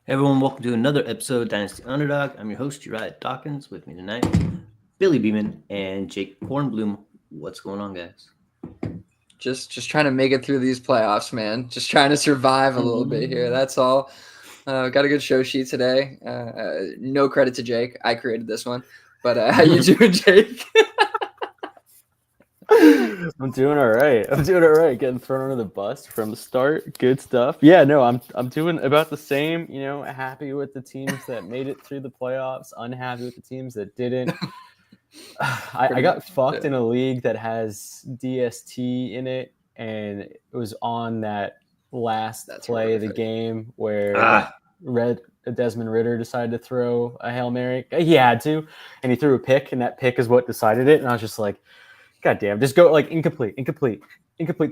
Hey everyone, welcome to another episode of Dynasty Underdog. I'm your host, Uriah Dawkins. With me tonight, Billy Beeman and Jake Kornblum. What's going on, guys? Just trying to make it through these playoffs, man. Just trying to survive a little bit here. That's all. Got a good show sheet today. No credit to Jake. I created this one. But how you doing, Jake? I'm doing all right. Getting thrown under the bus from the start. Good stuff. Yeah, no, I'm doing about the same. Happy with the teams that made it through the playoffs. Unhappy with the teams that didn't. I got fucked in a league that has DST in it, and it was on that last play of the game where Desmond Ritter decided to throw a Hail Mary. He had to, and he threw a pick, and that pick is what decided it. And I was just like, God damn, just go like incomplete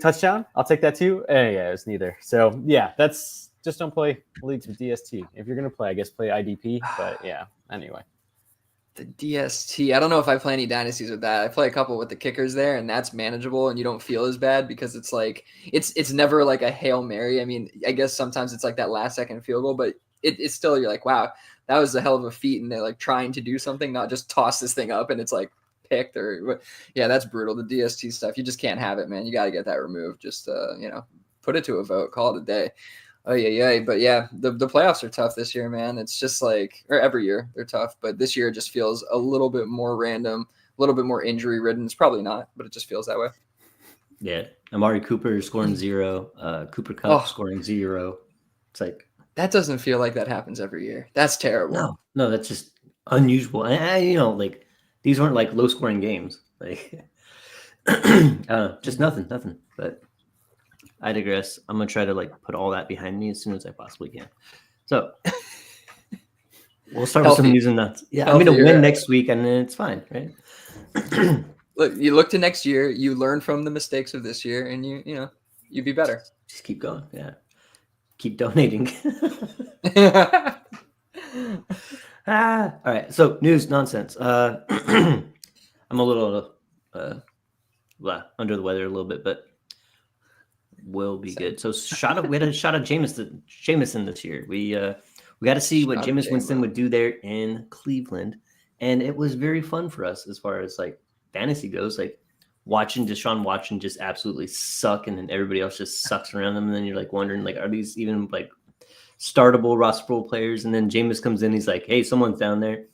touchdown. I'll take that too. Yeah, it's neither. So yeah, that's just don't play leagues with DST. If you're gonna play, I guess play IDP. But yeah, anyway. The DST. I don't know if I play any dynasties with that. I play a couple with the kickers there, and that's manageable, and you don't feel as bad because it's like it's never like a Hail Mary. I mean, I guess sometimes it's like that last second field goal, but it's still you're like, wow, that was a hell of a feat, and they're like trying to do something, not just toss this thing up, and it's like picked or yeah, that's brutal. The DST stuff, you just can't have it, man. You got to get that removed. Just put it to a vote, call it a day. Oh yeah. But yeah, the playoffs are tough this year, man. It's just like, or every year they're tough, but this year it just feels a little bit more random, a little bit more injury ridden. It's probably not, but it just feels that way. Yeah, Amari Cooper scoring 0, Cooper Kupp scoring 0. It's like that doesn't feel like that happens every year. That's terrible. No, that's just unusual. And like these weren't like low scoring games. Like just nothing. But I digress. I'm gonna try to like put all that behind me as soon as I possibly can. So we'll start with some news and nuts. Yeah, I'm gonna win next week, and then it's fine, right? Look, you look to next year. You learn from the mistakes of this year, and you be better. Just keep going. Yeah, keep donating. All right. So news nonsense. I'm a little under the weather a little bit, but will be good. So we had a shot of Jameson this year. We got to see what Jameis Winston would do there in Cleveland, and it was very fun for us as far as like fantasy goes. Like watching Deshaun Watson just absolutely suck, and then everybody else just sucks around them, and then you're like wondering like, are these even like startable rosterable players? And then Jameis comes in, he's like, hey, someone's down there.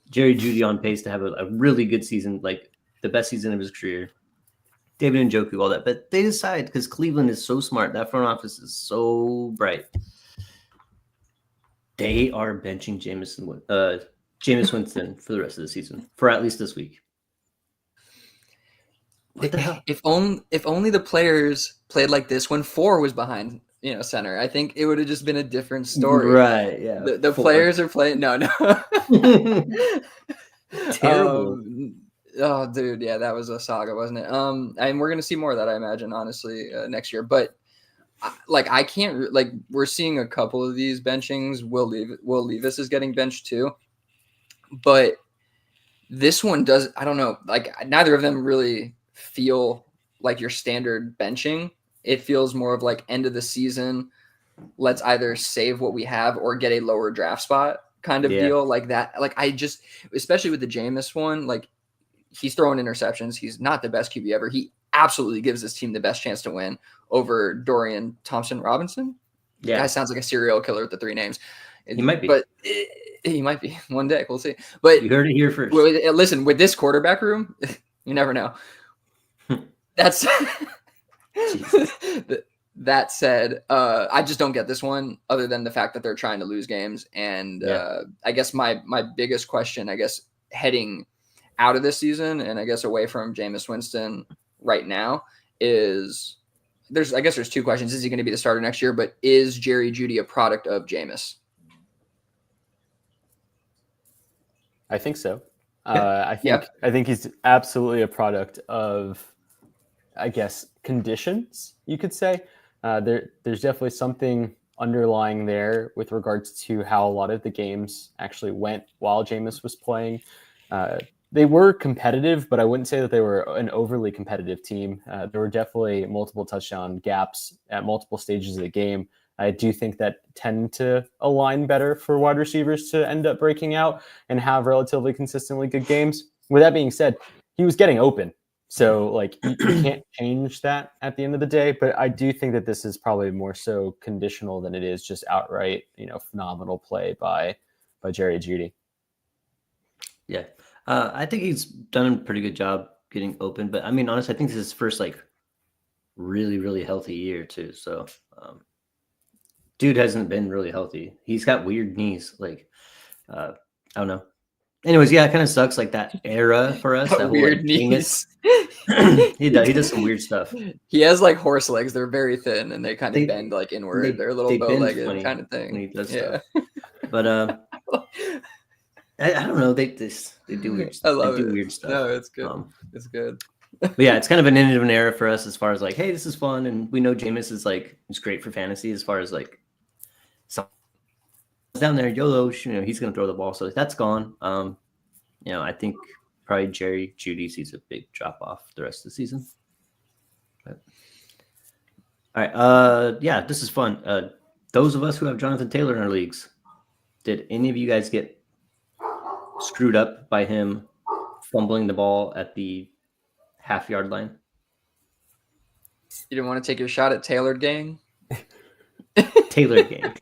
Jerry Jeudy on pace to have a really good season, like the best season of his career. David Njoku, all that. But they decide, because Cleveland is so smart, that front office is so bright, they are benching Jameis Winston for the rest of the season, for at least this week. What the hell? If only the players played like this when 4 was behind center, I think it would have just been a different story. Right, yeah. The players are playing. No. Terrible. Oh, dude, yeah, that was a saga, wasn't it? And we're gonna see more of that, I imagine, honestly, next year. But I can't like we're seeing a couple of these benchings. Will Levis is getting benched too, but this one does. I don't know. Like neither of them really feel like your standard benching. It feels more of like end of the season. Let's either save what we have or get a lower draft spot kind of deal like that. Like I just, especially with the Jameis one, like he's throwing interceptions. He's not the best QB ever. He absolutely gives this team the best chance to win over Dorian Thompson-Robinson. Yeah. Guy sounds like a serial killer with the 3 names. He might be. But he might be one day. We'll see. But you heard it here first. Listen, with this quarterback room, you never know. That's that said, I just don't get this one other than the fact that they're trying to lose games. And I guess my biggest question, I guess, heading out of this season and I guess away from Jameis Winston right now is there's 2 questions. Is he going to be the starter next year? But is Jerry Jeudy a product of Jameis? I think so. I think he's absolutely a product of, I guess, conditions, you could say. There's definitely something underlying there with regards to how a lot of the games actually went while Jameis was playing. They were competitive, but I wouldn't say that they were an overly competitive team. There were definitely multiple touchdown gaps at multiple stages of the game. I do think that tend to align better for wide receivers to end up breaking out and have relatively consistently good games. With that being said, he was getting open. So like you can't change that at the end of the day, but I do think that this is probably more so conditional than it is just outright, phenomenal play by Jerry Jeudy. Yeah. I think he's done a pretty good job getting open, but I mean, honestly, I think this is his first like really, really healthy year too. So, dude hasn't been really healthy. He's got weird knees. Like, I don't know. Anyways, yeah, it kind of sucks. Like that era for us, that whole weird like, knees. he does some weird stuff. He has like horse legs. They're very thin and they kind of They- bend like inward. They're a little they bend bow-legged funny kind of when thing. he does Yeah. stuff. But I don't know. They do weird. I love they do it. weird stuff. No, it's good. It's good. But yeah, it's kind of an end of an era for us as far as like, hey, this is fun, and we know Jameis is like it's great for fantasy as far as like down there, YOLO, he's gonna throw the ball, so that's gone. I think probably Jerry Jeudy sees a big drop off the rest of the season. But, all right, yeah, this is fun. Those of us who have Jonathan Taylor in our leagues, did any of you guys get screwed up by him fumbling the ball at the half-yard line? You didn't want to take your shot at Taylor gang? Taylor game.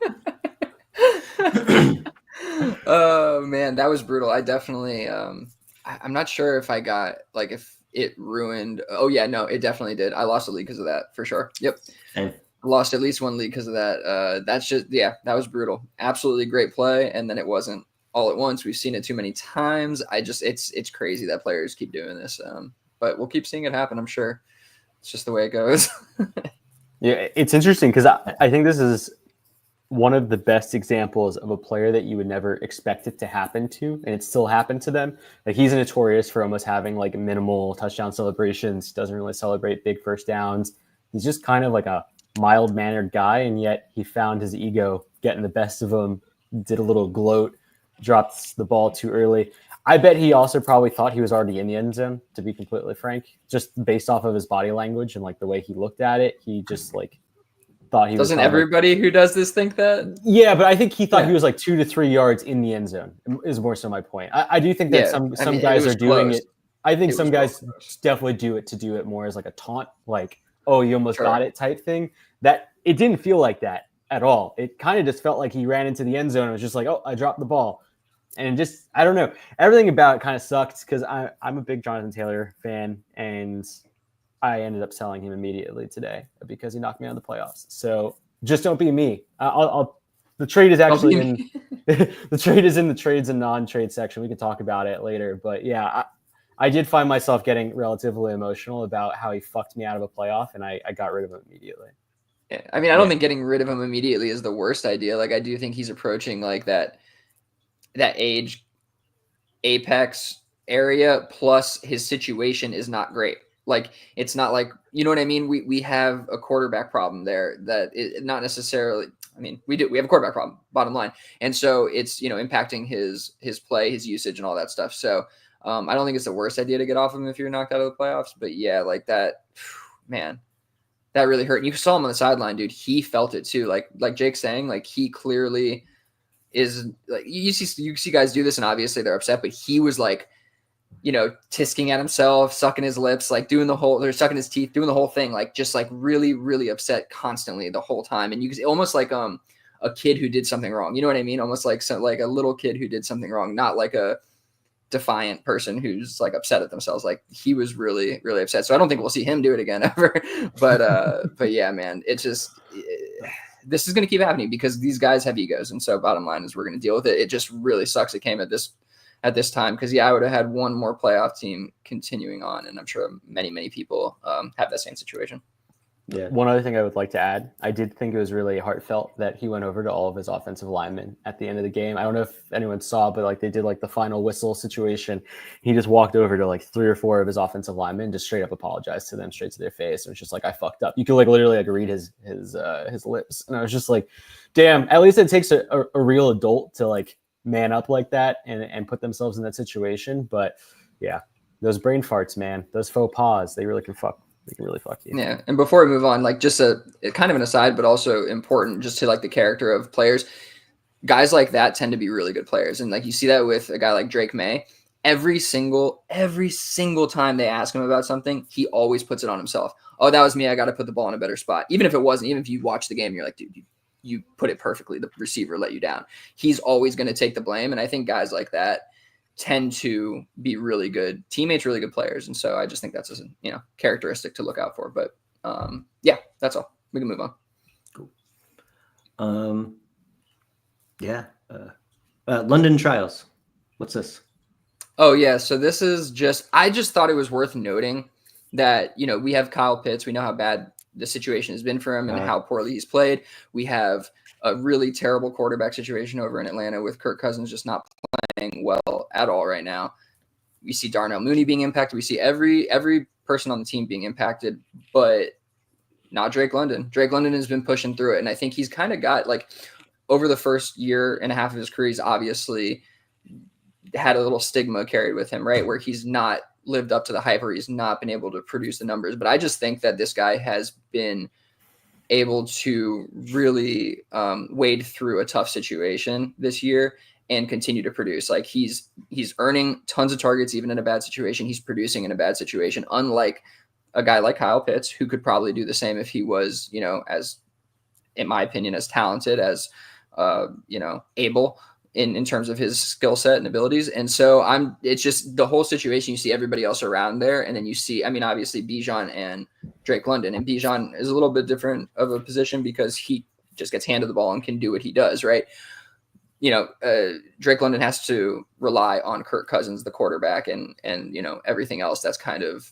Oh man, that was brutal. I definitely I'm not sure if I got like if it ruined. Oh yeah, no, it definitely did. I lost a league because of that for sure. Yep. And Lost at least one league because of that. That's just that was brutal. Absolutely great play, and then it wasn't all at once. We've seen it too many times. It's crazy that players keep doing this. But we'll keep seeing it happen, I'm sure. It's just the way it goes. Yeah, it's interesting because I think this is one of the best examples of a player that you would never expect it to happen to, and it still happened to them. Like he's notorious for almost having like minimal touchdown celebrations. He doesn't really celebrate big first downs. He's just kind of like a mild-mannered guy, and yet he found his ego getting the best of him, did a little gloat, dropped the ball too early. I bet he also probably thought he was already in the end zone, to be completely frank, just based off of his body language and like the way he looked at it. He just like thought he was. Doesn't everybody who does this think that? Yeah, but I think he thought he was like 2 to 3 yards in the end zone is more so my point. I do think that some guys are doing it. I think some guys definitely do it more as like a taunt, like, oh, you almost got it type thing. That it didn't feel like that at all. It kind of just felt like he ran into the end zone and was just like, oh, I dropped the ball. And just, I don't know. Everything about it kind of sucked because I'm a big Jonathan Taylor fan, and I ended up selling him immediately today because he knocked me out of the playoffs. So just don't be me. The trade is actually in the trade is in the trades and non-trade section. We can talk about it later. But yeah, I did find myself getting relatively emotional about how he fucked me out of a playoff, and I got rid of him immediately. Yeah. I mean, I don't think getting rid of him immediately is the worst idea. Like, I do think he's approaching like that age apex area, plus his situation is not great. Like, it's not like, you know what I mean? We have a quarterback problem there that it not necessarily, I mean, we have a quarterback problem, bottom line. And so it's, impacting his play, his usage and all that stuff. So I don't think it's the worst idea to get off him if you're knocked out of the playoffs, but yeah, like that, man, that really hurt. And you saw him on the sideline, dude. He felt it too. Like Jake's saying, like he clearly is like, you see guys do this and obviously they're upset, but he was like, tisking at himself, sucking his lips, like they're sucking his teeth, doing the whole thing, like just like really, really upset constantly the whole time. And you can almost like a kid who did something wrong. You know what I mean? Almost like like a little kid who did something wrong, not like a defiant person who's like upset at themselves. Like he was really, really upset. So I don't think we'll see him do it again ever. But yeah, man, it's just this is going to keep happening because these guys have egos. And so bottom line is we're going to deal with it. It just really sucks. It came at this time because I would have had one more playoff team continuing on, and I'm sure many, many people have that same situation. Yeah. One other thing I would like to add, I did think it was really heartfelt that he went over to all of his offensive linemen at the end of the game. I don't know if anyone saw, but like they did like the final whistle situation. He just walked over to like 3 or 4 of his offensive linemen, just straight up apologized to them straight to their face. It was just like, I fucked up. You could like literally like read his lips. And I was just like, damn, at least it takes a real adult to like man up like that and put themselves in that situation. But yeah, those brain farts, man, those faux pas, they really can fuck They can really fuck you. Yeah, and before we move on, like just a kind of an aside, but also important, just to like the character of players. Guys like that tend to be really good players, and like you see that with a guy like Drake May. Every single time they ask him about something, he always puts it on himself. Oh, that was me. I got to put the ball in a better spot. Even if it wasn't, even if you watch the game, you're like, dude, you put it perfectly. The receiver let you down. He's always going to take the blame. And I think guys like that tend to be really good teammates, really good players. And so I just think that's a characteristic to look out for. But yeah, that's all. We can move on. Cool. Yeah. London Trials. What's this? Oh yeah, so this is I just thought it was worth noting that, we have Kyle Pitts. We know how bad the situation has been for him and how poorly he's played. We have a really terrible quarterback situation over in Atlanta with Kirk Cousins just not playing well at all right now. We see Darnell Mooney being impacted. We see every person on the team being impacted, but not Drake London. Drake London has been pushing through it, and I think he's kind of got like over the first year and a half of his career, he's obviously had a little stigma carried with him, right? Where he's not lived up to the hype or he's not been able to produce the numbers. But I just think that this guy has been able to really wade through a tough situation this year and continue to produce. Like he's earning tons of targets, even in a bad situation. He's producing in a bad situation, unlike a guy like Kyle Pitts, who could probably do the same if he was, as, in my opinion, as talented as, able in terms of his skill set and abilities. And so it's just the whole situation. You see everybody else around there. And then you see, obviously Bijan and Drake London, and Bijan is a little bit different of a position because he just gets handed the ball and can do what he does. Right. Drake London has to rely on Kirk Cousins, the quarterback, and everything else that's kind of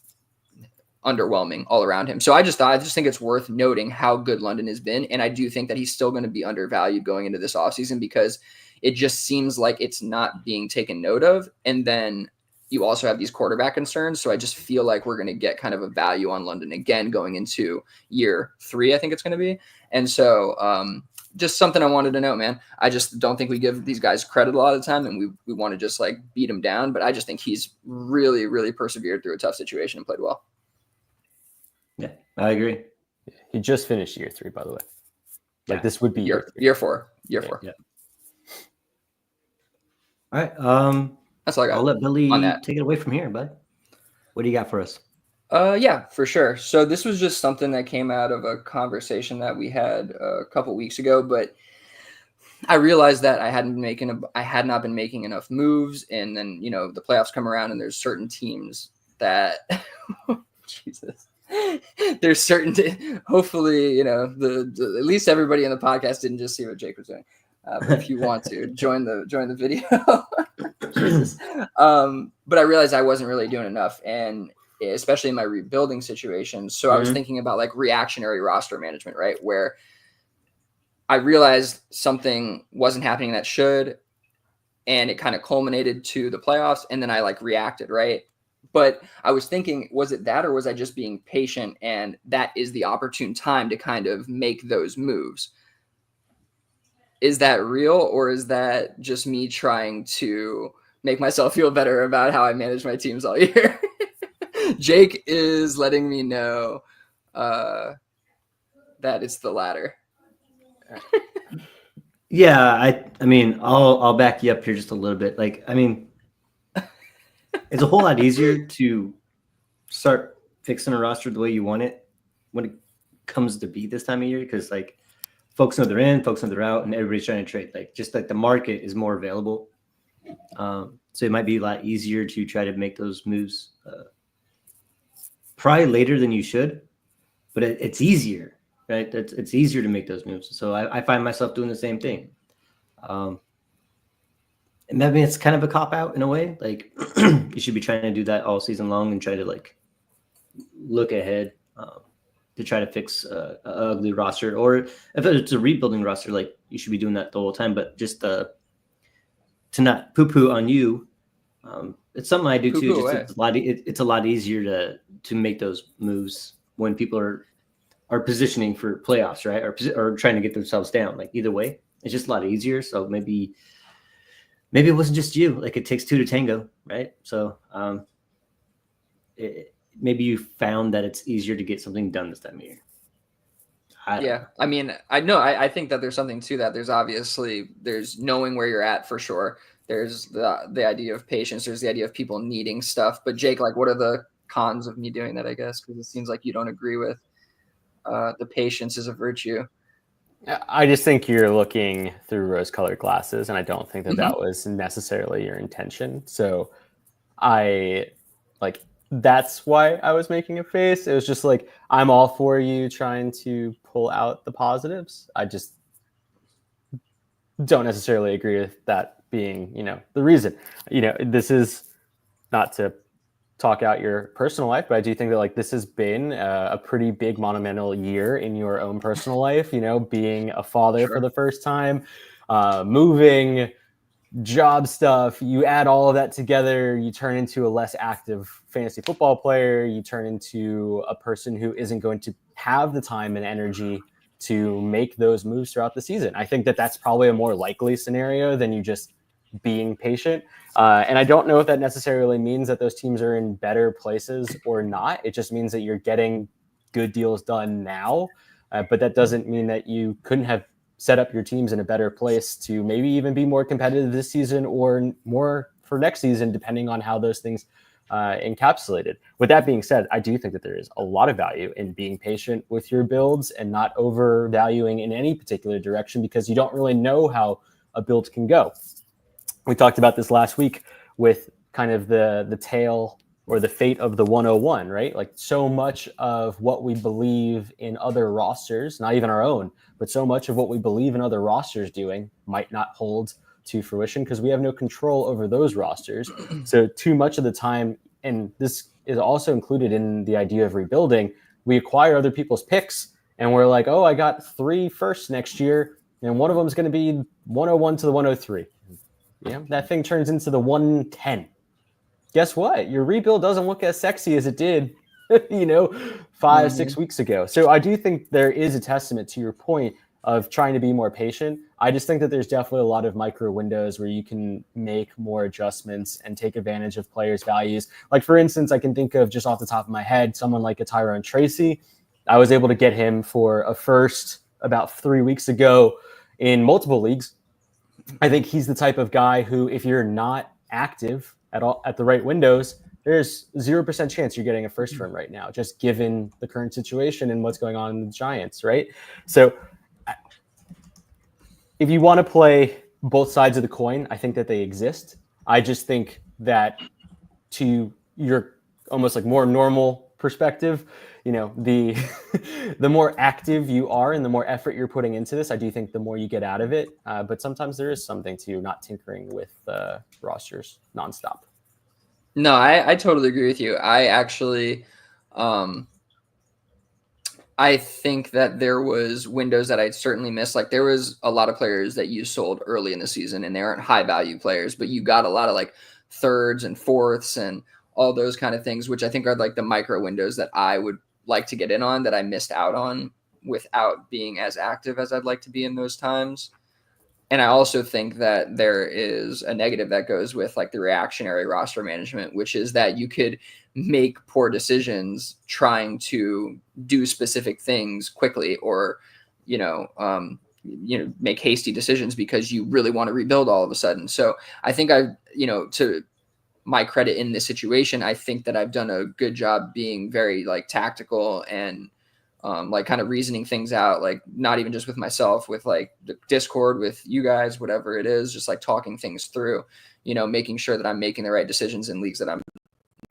underwhelming all around him. So I just think it's worth noting how good London has been. And I do think that he's still going to be undervalued going into this offseason because it just seems like it's not being taken note of. And then you also have these quarterback concerns. So I just feel like we're going to get kind of a value on London again going into year 3, I think it's going to be. And so just something I wanted to note, man. I just don't think we give these guys credit a lot of the time, and we want to just like beat them down. But I just think he's really, really persevered through a tough situation and played well. Yeah, I agree. He just finished year 3, by the way. Like this would be year 4. Year 4. Yeah. All right. That's all I got. I'll let Billy take it away from here, bud. What do you got for us? Yeah, for sure. So this was just something that came out of a conversation that we had a couple weeks ago, but I realized that I had not been making enough moves, and then the playoffs come around, and there's certain teams that Jesus. There's certain hopefully the at least everybody in the podcast didn't just see what Jake was doing. But if you want to join the video. Jesus. But I realized I wasn't really doing enough, and especially in my rebuilding situation. So I was thinking about like reactionary roster management, right? Where I realized something wasn't happening that should, and it kind of culminated to the playoffs, and then I like reacted, right? But I was thinking, was it that, or was I just being patient, and that is the opportune time to kind of make those moves? Is that real, or is that just me trying to make myself feel better about how I manage my teams all year? Jake is letting me know that it's the latter. Yeah, I mean, I'll back you up here just a little bit. Like, I mean, it's a whole lot easier to start fixing a roster the way you want it when it comes to be this time of year, because like folks know they're in, folks know they're out, and everybody's trying to trade. Like, just like the market is more available, so it might be a lot easier to try to make those moves probably later than you should, but it's easier, right? It's easier to make those moves. So I find myself doing the same thing. And I mean, it's kind of a cop out in a way. Like you should be trying to do that all season long and try to like look ahead to try to fix an ugly roster, or if it's a rebuilding roster, like you should be doing that the whole time. But just to not poo-poo on you, it's something I do too. Just it's a lot easier to make those moves when people are positioning for playoffs, right? Or trying to get themselves down. Like either way, it's just a lot easier. So maybe it wasn't just you. Like it takes 2 to tango, right? So maybe you found that it's easier to get something done this time of year. I don't know. I mean, I think that there's something to that. There's knowing where you're at for sure. There's the idea of patience. There's the idea of people needing stuff. But Jake, like, what are the cons of me doing that, I guess? Because it seems like you don't agree with the patience is a virtue. I just think you're looking through rose-colored glasses, and I don't think that that was necessarily your intention. So that's why I was making a face. It was just like, I'm all for you trying to pull out the positives. I just don't necessarily agree with that being, the reason. This is not to talk out your personal life, but I do think that this has been a pretty big monumental year in your own personal life, being a father for the first time, moving, job stuff, you add all of that together, you turn into a less active fantasy football player, you turn into a person who isn't going to have the time and energy to make those moves throughout the season. I think that that's probably a more likely scenario than you just being patient. And I don't know if that necessarily means that those teams are in better places or not. It just means that you're getting good deals done now. But that doesn't mean that you couldn't have set up your teams in a better place to maybe even be more competitive this season or more for next season, depending on how those things encapsulated. With that being said, I do think that there is a lot of value in being patient with your builds and not overvaluing in any particular direction, because you don't really know how a build can go. We talked about this last week with kind of the tail or the fate of the 101, right? Like, so much of what we believe in other rosters, not even our own, but so much of what we believe in other rosters doing might not hold to fruition because we have no control over those rosters. So too much of the time, and this is also included in the idea of rebuilding, we acquire other people's picks and we're like, oh, I got 3 firsts next year, and one of them is going to be 101 to the 103. That thing turns into the 110. Guess what? Your rebuild doesn't look as sexy as it did, 5-6 weeks ago. So I do think there is a testament to your point of trying to be more patient. I just think that there's definitely a lot of micro windows where you can make more adjustments and take advantage of players' values. Like, for instance, I can think of, just off the top of my head, someone like a Tyrone Tracy. I was able to get him for a first about 3 weeks ago in multiple leagues. I think he's the type of guy who, if you're not active at the right windows, there's 0% chance you're getting a first from right now, just given the current situation and what's going on in the Giants, right? So if you want to play both sides of the coin, I think that they exist. I just think that, to your almost like more normal perspective, the the more active you are and the more effort you're putting into this, I do think the more you get out of it. But sometimes there is something to not tinkering with rosters nonstop. No, I totally agree with you. I actually, I think that there was windows that I certainly missed. Like, there was a lot of players that you sold early in the season, and they aren't high value players, but you got a lot of like thirds and fourths and all those kind of things, which I think are like the micro windows that I would like to get in on, that I missed out on without being as active as I'd like to be in those times. And I also think that there is a negative that goes with like the reactionary roster management, which is that you could make poor decisions trying to do specific things quickly, or, make hasty decisions because you really want to rebuild all of a sudden. So I think to my credit in this situation, I think that I've done a good job being very like tactical and like kind of reasoning things out, like not even just with myself, with like the Discord, with you guys, whatever it is, just like talking things through, making sure that I'm making the right decisions in leagues that I'm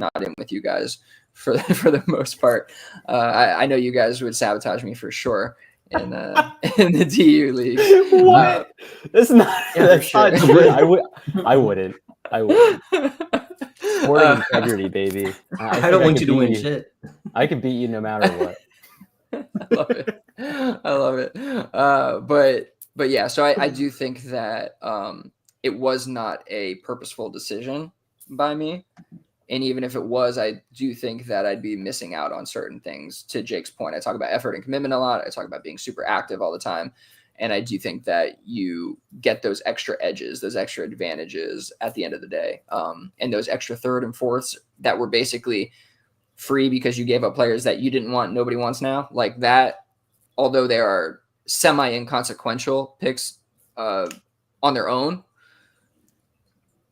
not in with you guys for the most part. I know you guys would sabotage me for sure in the DU league. What? That's not. Yeah, that's sure. not true. I wouldn't. Sporting integrity, baby. I don't want you to win shit. I could beat you no matter what. I love it. But yeah, so I do think that it was not a purposeful decision by me. And even if it was, I do think that I'd be missing out on certain things. To Jake's point, I talk about effort and commitment a lot. I talk about being super active all the time. And I do think that you get those extra edges, those extra advantages at the end of the day. And those extra third and fourths that were basically free because you gave up players that you didn't want, nobody wants now, like that, although they are semi-inconsequential picks on their own,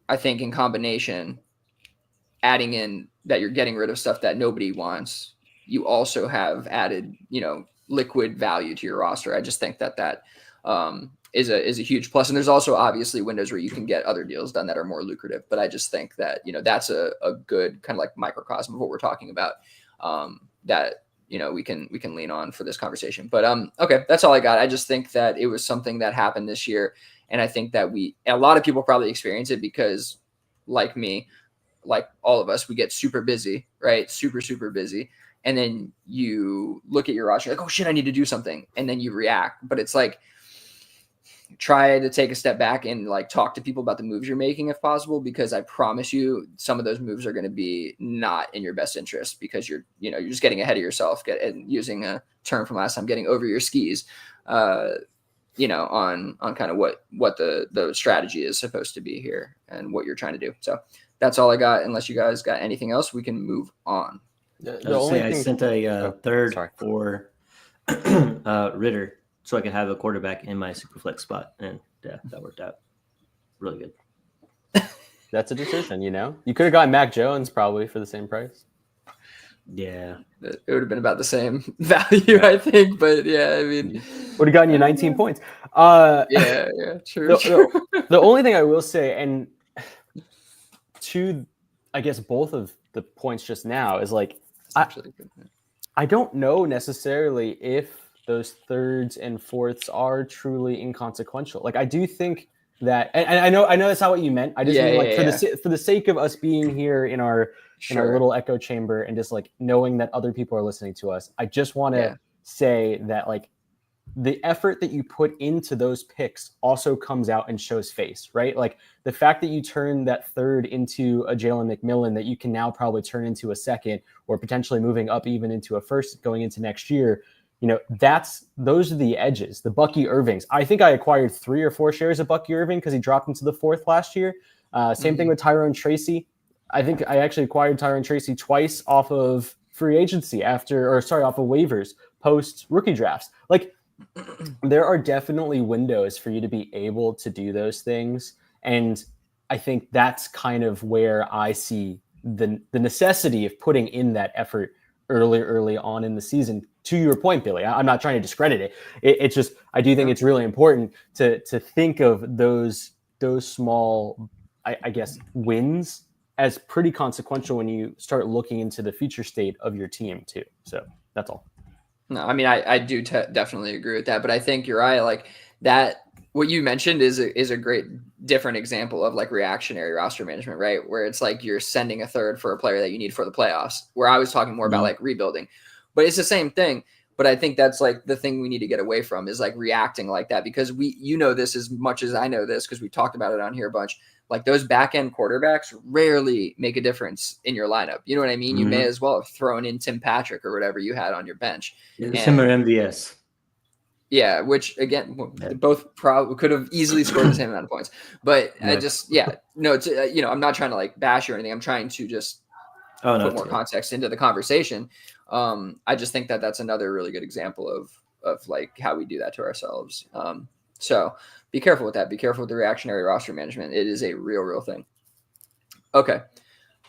I think in combination, adding in that you're getting rid of stuff that nobody wants, you also have added, liquid value to your roster. I just think that is a huge plus. And there's also obviously windows where you can get other deals done that are more lucrative. But I just think that, that's a good kind of like microcosm of what we're talking about, that, we can lean on for this conversation. But okay, that's all I got. I just think that it was something that happened this year. And I think that a lot of people probably experience it because, like me, like all of us, we get super busy, right? Super, super busy. And then you look at your roster, like, oh shit, I need to do something. And then you react. But it's like, try to take a step back and like talk to people about the moves you're making if possible, because I promise you some of those moves are going to be not in your best interest because you're just getting ahead of yourself, and using a term from last time, getting over your skis, on kind of what the strategy is supposed to be here and what you're trying to do. So that's all I got. Unless you guys got anything else, we can move on. I sent a third for Ritter so I could have a quarterback in my super flex spot, and yeah, that worked out really good. That's a decision, You could have gotten Mac Jones probably for the same price. Yeah, it would have been about the same value, I think. But yeah, I mean, would have gotten you 19 points. Yeah, true. The only thing I will say, and to, I guess, both of the points just now, is like, I don't know necessarily if those thirds and fourths are truly inconsequential. Like, I do think that, and I know that's not what you meant. I just mean, for the sake of us being here in our little echo chamber and just like knowing that other people are listening to us, I just want to say that like the effort that you put into those picks also comes out and shows face, right? Like the fact that you turn that third into a Jalen McMillan that you can now probably turn into a second, or potentially moving up even into a first going into next year. Those are the edges, the Bucky Irvings. I think I acquired 3 or 4 shares of Bucky Irving because he dropped into the 4th last year. Same thing with Tyrone Tracy. I think I actually acquired Tyrone Tracy twice off of free agency off of waivers post rookie drafts. Like, there are definitely windows for you to be able to do those things. And I think that's kind of where I see the necessity of putting in that effort early on in the season. To your point, Billy, I'm not trying to discredit it. It's just, I do think it's really important to think of those small, I guess, wins as pretty consequential when you start looking into the future state of your team too. So that's all. No, I mean, I do definitely agree with that, but I think you're right. Like that, what you mentioned is a great different example of like reactionary roster management, right? Where it's like you're sending a third for a player that you need for the playoffs, where I was talking more about like rebuilding, but it's the same thing. But I think that's like the thing we need to get away from is like reacting like that, because this as much as I know this, because we talked about it on here a bunch. Like those back end quarterbacks rarely make a difference in your lineup. You know what I mean? You may as well have thrown in Tim Patrick or whatever you had on your bench. Him or MVS. Yeah, which again, both probably could have easily scored the same amount of points. But I just, I'm not trying to like bash you or anything. I'm trying to just put more context into the conversation. I just think that that's another really good example of like how we do that to ourselves. So be careful with that. Be careful with the reactionary roster management. It is a real thing. Okay,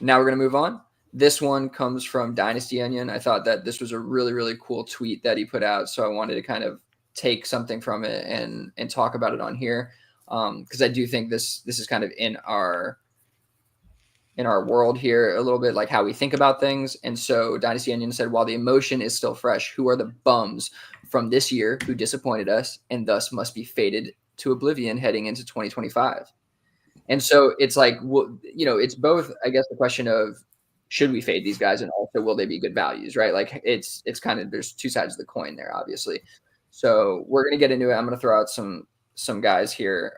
now we're going to move on. This one comes from Dynasty Onion. I thought that this was a really cool tweet that he put out, so I wanted to kind of take something from it and talk about it on here, because I do think this is kind of in our world here a little bit, like how we think about things. And so Dynasty Onion said, while the emotion is still fresh, who are the bums from this year who disappointed us and thus must be faded to oblivion heading into 2025? And so it's like, well, it's both, I guess, the question of should we fade these guys, and also will they be good values, right? Like it's kind of, there's two sides of the coin there, obviously. So we're going to get into it. I'm going to throw out some guys here.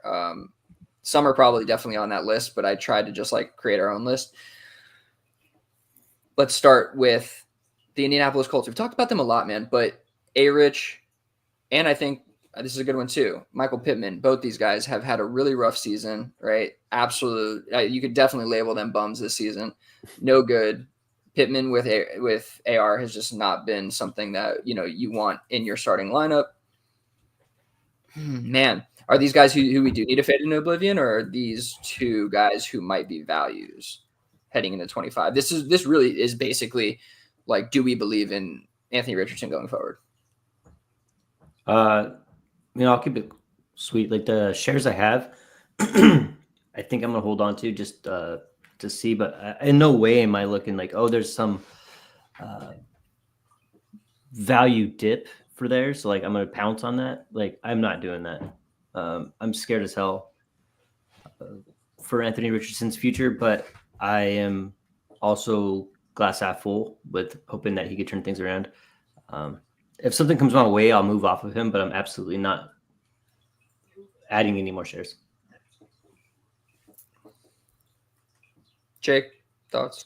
Some are probably definitely on that list, but I tried to just like create our own list. Let's start with the Indianapolis Colts. We've talked about them a lot, man, but A-Rich, and I think this is a good one too, Michael Pittman, both these guys have had a really rough season, right? Absolute. You could definitely label them bums this season. No good. Pittman with AR has just not been something that, you want in your starting lineup. Man, are these guys who we do need to fade into oblivion, or are these two guys who might be values heading into 25? This really is basically like, do we believe in Anthony Richardson going forward? I'll keep it sweet. Like the shares I have, I think I'm gonna hold on to just to see. But in no way am I looking like, oh, there's some value dip for there, so like I'm gonna pounce on that. Like I'm not doing that. I'm scared as hell for Anthony Richardson's future, but I am also glass half full with hoping that he could turn things around. If something comes my way, I'll move off of him, but I'm absolutely not adding any more shares. Jake, thoughts?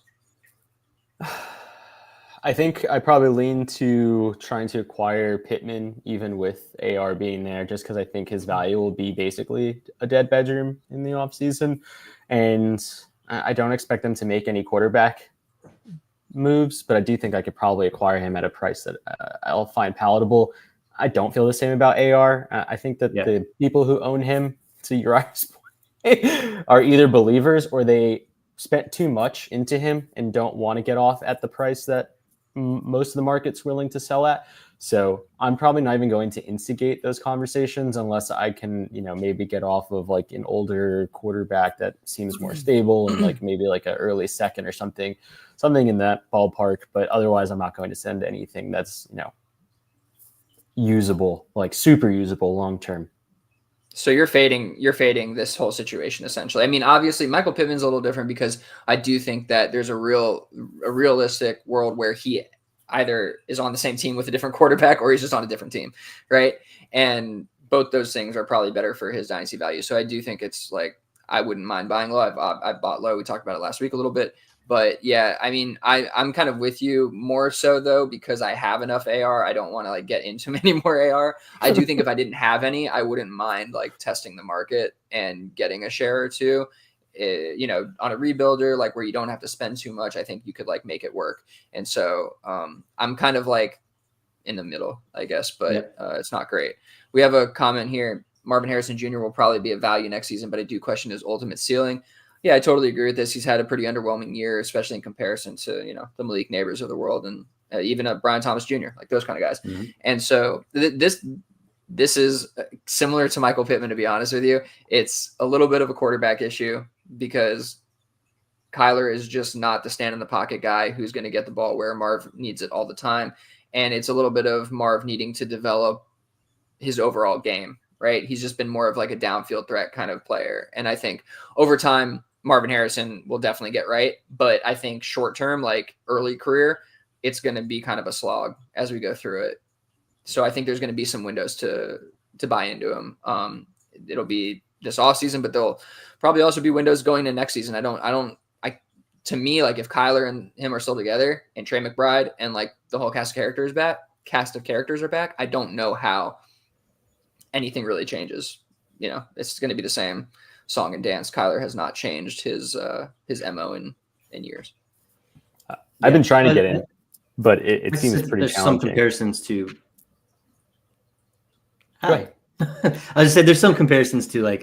I think I probably lean to trying to acquire Pittman, even with AR being there, just because I think his value will be basically a dead bedroom in the offseason. And I don't expect them to make any quarterback moves, but I do think I could probably acquire him at a price that I'll find palatable. I don't feel the same about AR. I think that the people who own him, to Uriah's point, are either believers or they spent too much into him and don't want to get off at the price that most of the market's willing to sell at. So I'm probably not even going to instigate those conversations unless I can, maybe get off of like an older quarterback that seems more stable and like maybe like an early second or something in that ballpark. But otherwise, I'm not going to send anything that's, usable, like super usable long term. So you're fading this whole situation essentially. I mean, obviously Michael Pittman's a little different because I do think that there's a realistic world where he either is on the same team with a different quarterback or he's just on a different team, right? And both those things are probably better for his dynasty value. So I do think it's like, I wouldn't mind buying low. I've bought low. We talked about it last week a little bit. But yeah, I mean, I'm kind of with you more so though, because I have enough AR. I don't want to like get into many more AR. I do think if I didn't have any, I wouldn't mind like testing the market and getting a share or two, on a rebuilder, like where you don't have to spend too much. I think you could like make it work. And so I'm kind of like in the middle, I guess, but it's not great. We have a comment here. Marvin Harrison Jr. will probably be a value next season, but I do question his ultimate ceiling. Yeah, I totally agree with this. He's had a pretty underwhelming year, especially in comparison to, the Malik Neighbors of the world and even Brian Thomas Jr., like those kind of guys. Mm-hmm. And so this is similar to Michael Pittman, to be honest with you. It's a little bit of a quarterback issue because Kyler is just not the stand in the pocket guy who's going to get the ball where Marv needs it all the time. And it's a little bit of Marv needing to develop his overall game, right? He's just been more of like a downfield threat kind of player. And I think over time, Marvin Harrison will definitely get right. But I think short term, like early career, it's going to be kind of a slog as we go through it. So I think there's going to be some windows to buy into him. It'll be this offseason, but there'll probably also be windows going to next season. To me, like if Kyler and him are still together and Trey McBride and like the whole cast of characters are back, I don't know how anything really changes. It's going to be the same song and dance. Kyler has not changed his MO in years. I've been trying to get in, but it seems pretty there's challenging. Some comparisons to. Hi. I just said there's some comparisons to like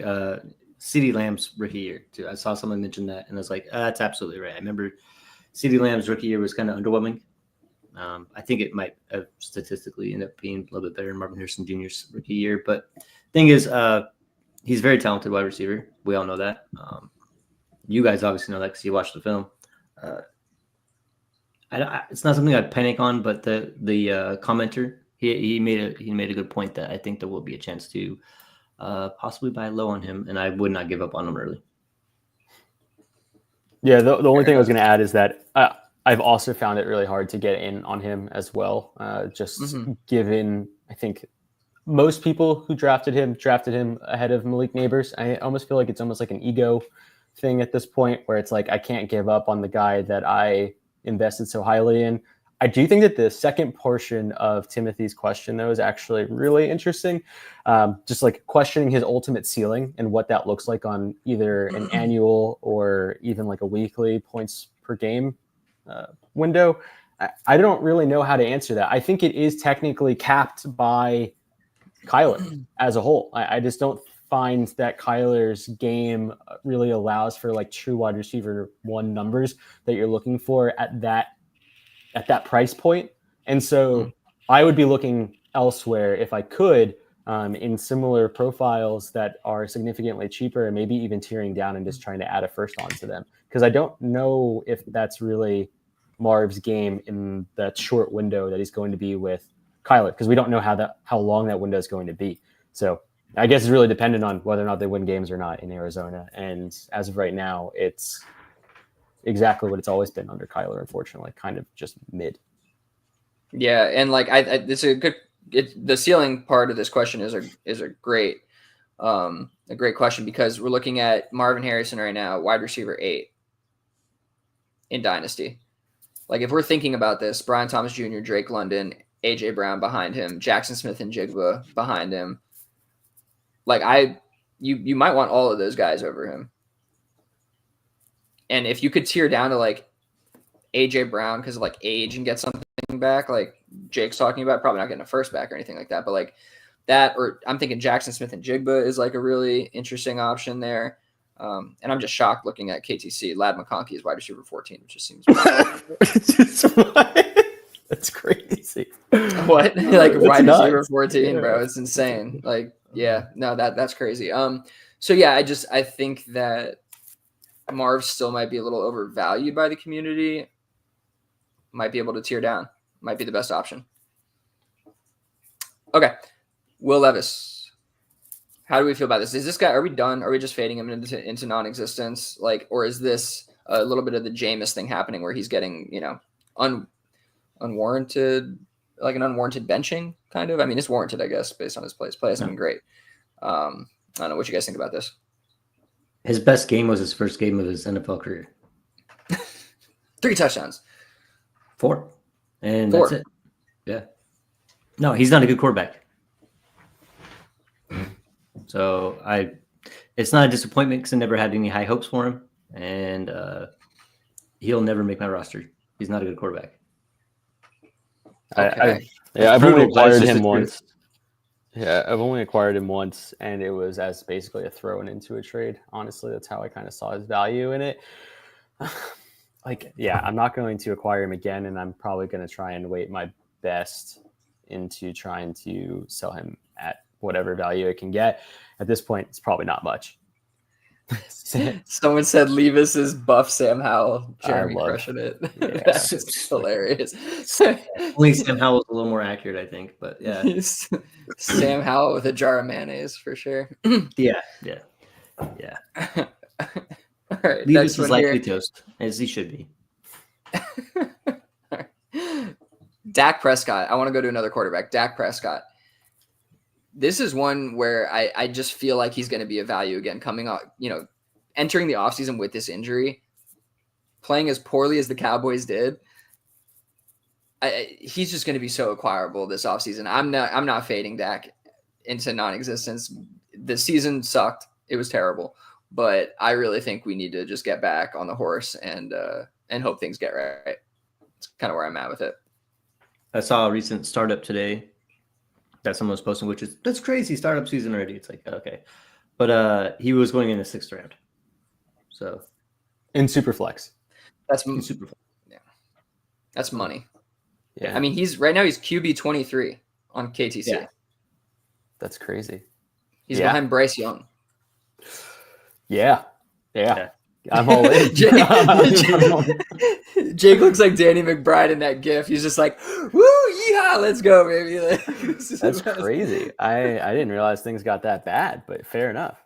CeeDee Lamb's rookie year too. I saw someone mention that, and I was like, that's absolutely right. I remember CeeDee Lamb's rookie year was kind of underwhelming. I think it might have statistically end up being a little bit better in Marvin Harrison Jr.'s rookie year. But thing is, he's a very talented wide receiver. We all know that. You guys obviously know that because you watched the film. It's not something I'd panic on, but the commenter he made a good point that I think there will be a chance to possibly buy low on him, and I would not give up on him early. Yeah, the only thing I was going to add is that I've also found it really hard to get in on him as well. Given, I think most people who drafted him ahead of Malik Neighbors. I almost feel like it's almost like an ego thing at this point where it's like, I can't give up on the guy that I invested so highly in. I do think that the second portion of Timothy's question, though, is actually really interesting. Just like questioning his ultimate ceiling and what that looks like on either an annual or even like a weekly points per game window. I don't really know how to answer that. I think it is technically capped by Kyler as a whole. I just don't find that Kyler's game really allows for like true wide receiver one numbers that you're looking for at that price point. And so I would be looking elsewhere if I could, in similar profiles that are significantly cheaper and maybe even tearing down and just trying to add a first onto them. Because I don't know if that's really Marv's game in that short window that he's going to be with Kyler, because we don't know how long that window is going to be. So I guess it's really dependent on whether or not they win games or not in Arizona. And as of right now, it's exactly what it's always been under Kyler, unfortunately, kind of just mid. Yeah, and like it's a good. The ceiling part of this question is a great question, because we're looking at Marvin Harrison right now, wide receiver 8 in Dynasty. Like if we're thinking about this, Brian Thomas Jr., Drake London, AJ Brown behind him, Jackson Smith and Jigba behind him. Like you might want all of those guys over him. And if you could tear down to like AJ Brown because of like age and get something back, like Jake's talking about, probably not getting a first back or anything like that, but like that, or I'm thinking Jackson Smith and Jigba is like a really interesting option there. And I'm just shocked looking at KTC. Lad McConkey is wide receiver 14, which just seems that's crazy. What? Like That's wide nuts. receiver 14, Yeah. bro. It's insane. Like, yeah, no, that's crazy. So yeah, I think that Marv still might be a little overvalued by the community. Might be able to tear down. Might be the best option. Okay. Will Levis. How do we feel about this? Is this guy, are we done? Are we just fading him into non-existence? Like, or is this a little bit of the Jameis thing happening where he's getting, unwarranted, like an unwarranted benching kind of? I mean, it's warranted, I guess, based on his play. His play hasn't been great. I don't know what you guys think about this. His best game was his first game of his NFL career. 3 touchdowns. 4. And 4. that's it. Yeah. No, he's not a good quarterback. So it's not a disappointment because I never had any high hopes for him. And he'll never make my roster. He's not a good quarterback. Okay. I've only acquired him the once. Yeah, I've only acquired him once, and it was as basically a throw-in into a trade. Honestly, that's how I kind of saw his value in it. I'm not going to acquire him again, and I'm probably going to try and weight my best into trying to sell him at whatever value I can get. At this point, it's probably not much. Someone said Levis is buff Sam Howell. Jeremy crushing it. Yeah. That's hilarious. Only Sam Howell's a little more accurate, I think. But yeah. Sam Howell with a jar of mayonnaise for sure. Yeah. All right. Levis Next is one likely here. toast, as he should be. Dak Prescott. I want to go to another quarterback. Dak Prescott. This is one where I just feel like he's going to be a value again, coming out, entering the offseason with this injury, playing as poorly as the Cowboys did. He's just going to be so acquirable this offseason. I'm not fading Dak into non-existence. The season sucked. It was terrible. But I really think we need to just get back on the horse and hope things get right. It's kind of where I'm at with it. I saw a recent startup today that someone was posting, which is, that's crazy, startup season already. It's like, okay. But he was going in the 6th round. So In Superflex. That's super fun. Yeah. That's money. Yeah. I mean, he's QB 23 on KTC. Yeah. That's crazy. He's behind Bryce Young. Yeah. I'm all in. Jake looks like Danny McBride in that GIF. He's just like, woo, yeehaw, let's go, baby. That's crazy. I didn't realize things got that bad, but fair enough.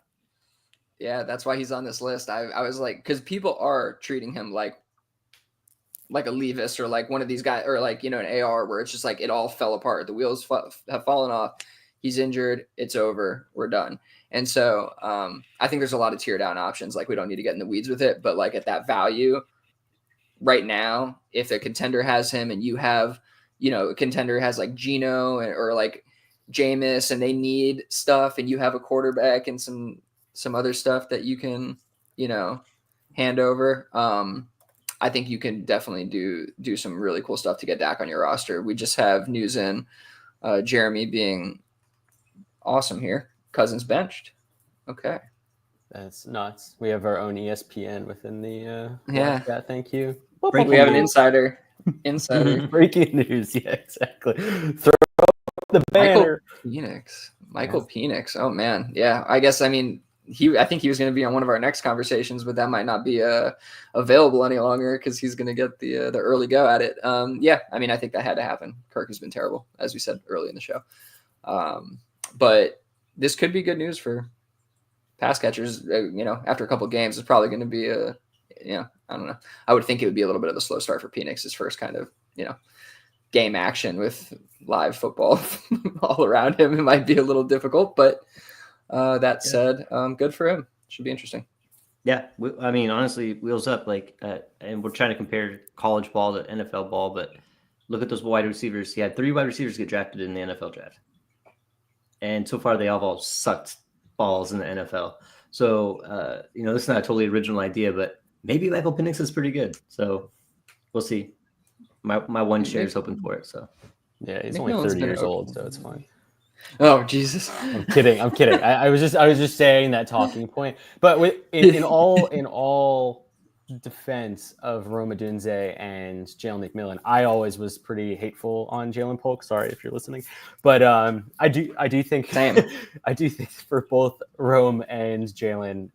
Yeah, that's why he's on this list. I was like, because people are treating him like a Levis or like one of these guys, or like, an AR where it's just like it all fell apart. The wheels have fallen off. He's injured. It's over. We're done. And so I think there's a lot of tear down options. Like we don't need to get in the weeds with it, but like at that value right now, if a contender has him and you have, a contender has like Geno or like Jameis and they need stuff and you have a quarterback and some other stuff that you can, hand over. I think you can definitely do some really cool stuff to get Dak on your roster. We just have news in Jeremy being awesome here. Cousins benched. Okay. That's nuts. We have our own ESPN within the Yeah. live chat. Thank you. Breaking We have an news. insider. Breaking news. Yeah, exactly. Throw up the banner. Michael Penix. Oh man. Yeah. I guess, I mean, I think he was going to be on one of our next conversations, but that might not be available any longer because he's going to get the early go at it. Yeah, I mean, I think that had to happen. Kirk has been terrible, as we said early in the show. But this could be good news for pass catchers. After a couple of games, it's probably going to be I don't know. I would think it would be a little bit of a slow start for Penix, his first kind of game action with live football all around him. It might be a little difficult, but. That said, good for him. Should be interesting. Yeah, I mean, honestly, wheels up. And we're trying to compare college ball to NFL ball, but look at those wide receivers. He had 3 wide receivers get drafted in the NFL draft, and so far they all sucked balls in the NFL. So this is not a totally original idea, but maybe Michael Penix is pretty good. So we'll see. My one share is hoping for it. So yeah, he's only 30 years old, so it's fine. Oh Jesus! I'm kidding. I was just saying that talking point. But in all defense of Rome Odunze and Jalen McMillan, I always was pretty hateful on Jalen Polk. Sorry if you're listening, but I do think I do think for both Rome and Jalen,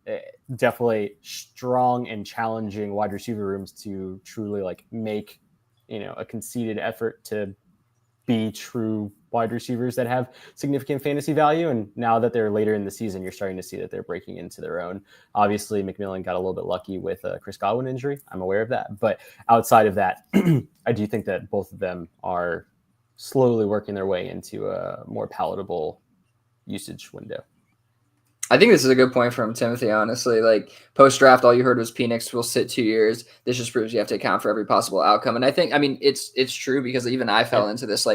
definitely strong and challenging wide receiver rooms to truly make a conceded effort to be true wide receivers that have significant fantasy value. And now that they're later in the season, you're starting to see that they're breaking into their own. Obviously, McMillan got a little bit lucky with a Chris Godwin injury. I'm aware of that. But outside of that, I do think that both of them are slowly working their way into a more palatable usage window. I think this is a good point from Timothy, honestly. Post-draft, all you heard was Penix will sit 2 years. This just proves you have to account for every possible outcome. And I think, it's true because even I fell into this,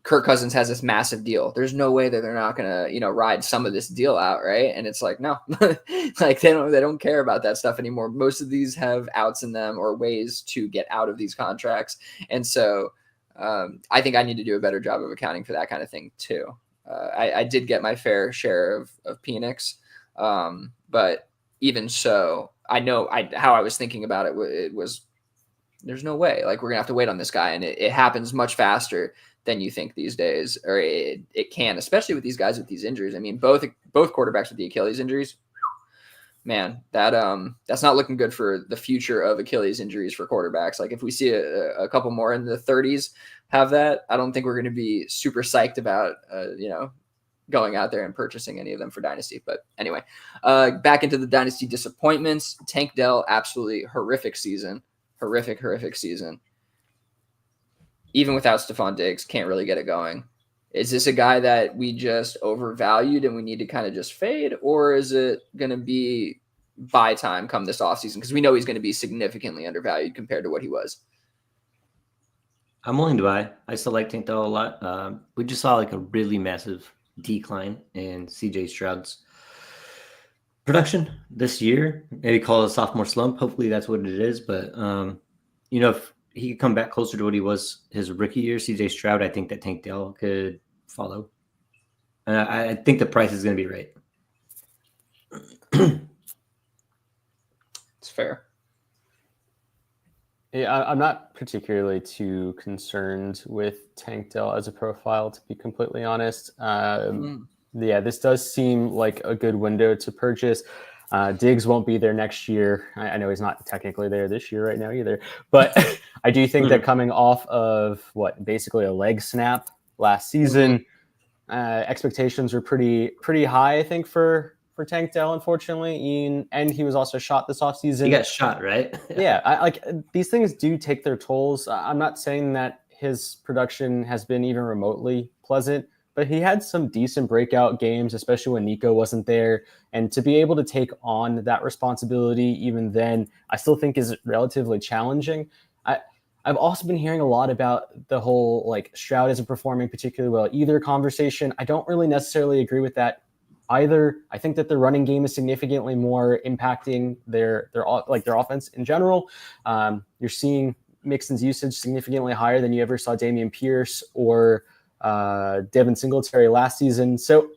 Kirk Cousins has this massive deal. There's no way that they're not going to, ride some of this deal out, right? And it's no, they don't care about that stuff anymore. Most of these have outs in them or ways to get out of these contracts. And so I think I need to do a better job of accounting for that kind of thing too. I did get my fair share of Penix, but even so, I know how I was thinking about it. It was there's no way. We're gonna have to wait on this guy, and it happens much faster than you think these days, or it can, especially with these guys with these injuries. I mean, both quarterbacks with the Achilles injuries. Man, that's not looking good for the future of Achilles injuries for quarterbacks. If we see a couple more in the 30s have that, I don't think we're going to be super psyched about, going out there and purchasing any of them for Dynasty. But anyway, back into the Dynasty disappointments. Tank Dell, absolutely horrific season. Horrific season. Even without Stephon Diggs, can't really get it going. Is this a guy that we just overvalued and we need to kind of just fade? Or is it going to be buy time come this offseason? Because we know he's going to be significantly undervalued compared to what he was. I'm willing to buy. I still like Tank Dell a lot. We just saw a really massive decline in CJ Stroud's production this year. Maybe call it a sophomore slump. Hopefully that's what it is. But, if he could come back closer to what he was his rookie year, CJ Stroud, I think that Tank Dell could follow. And I think the price is going to be right. It's fair. Yeah, I'm not particularly too concerned with Tank Dell as a profile, to be completely honest. Yeah, this does seem like a good window to purchase. Diggs won't be there next year. I know he's not technically there this year right now either, but I do think that coming off of basically a leg snap last season, expectations were pretty high, I think, for Tank Dell, unfortunately. And he was also shot this offseason. He got shot, right? Yeah, these things do take their tolls. I'm not saying that his production has been even remotely pleasant, but he had some decent breakout games, especially when Nico wasn't there. And to be able to take on that responsibility, even then, I still think is relatively challenging. I've also been hearing a lot about the whole Stroud isn't performing particularly well either conversation. I don't really necessarily agree with that either. I think that the running game is significantly more impacting their offense in general. You're seeing Mixon's usage significantly higher than you ever saw Dameon Pierce or Devin Singletary last season. So,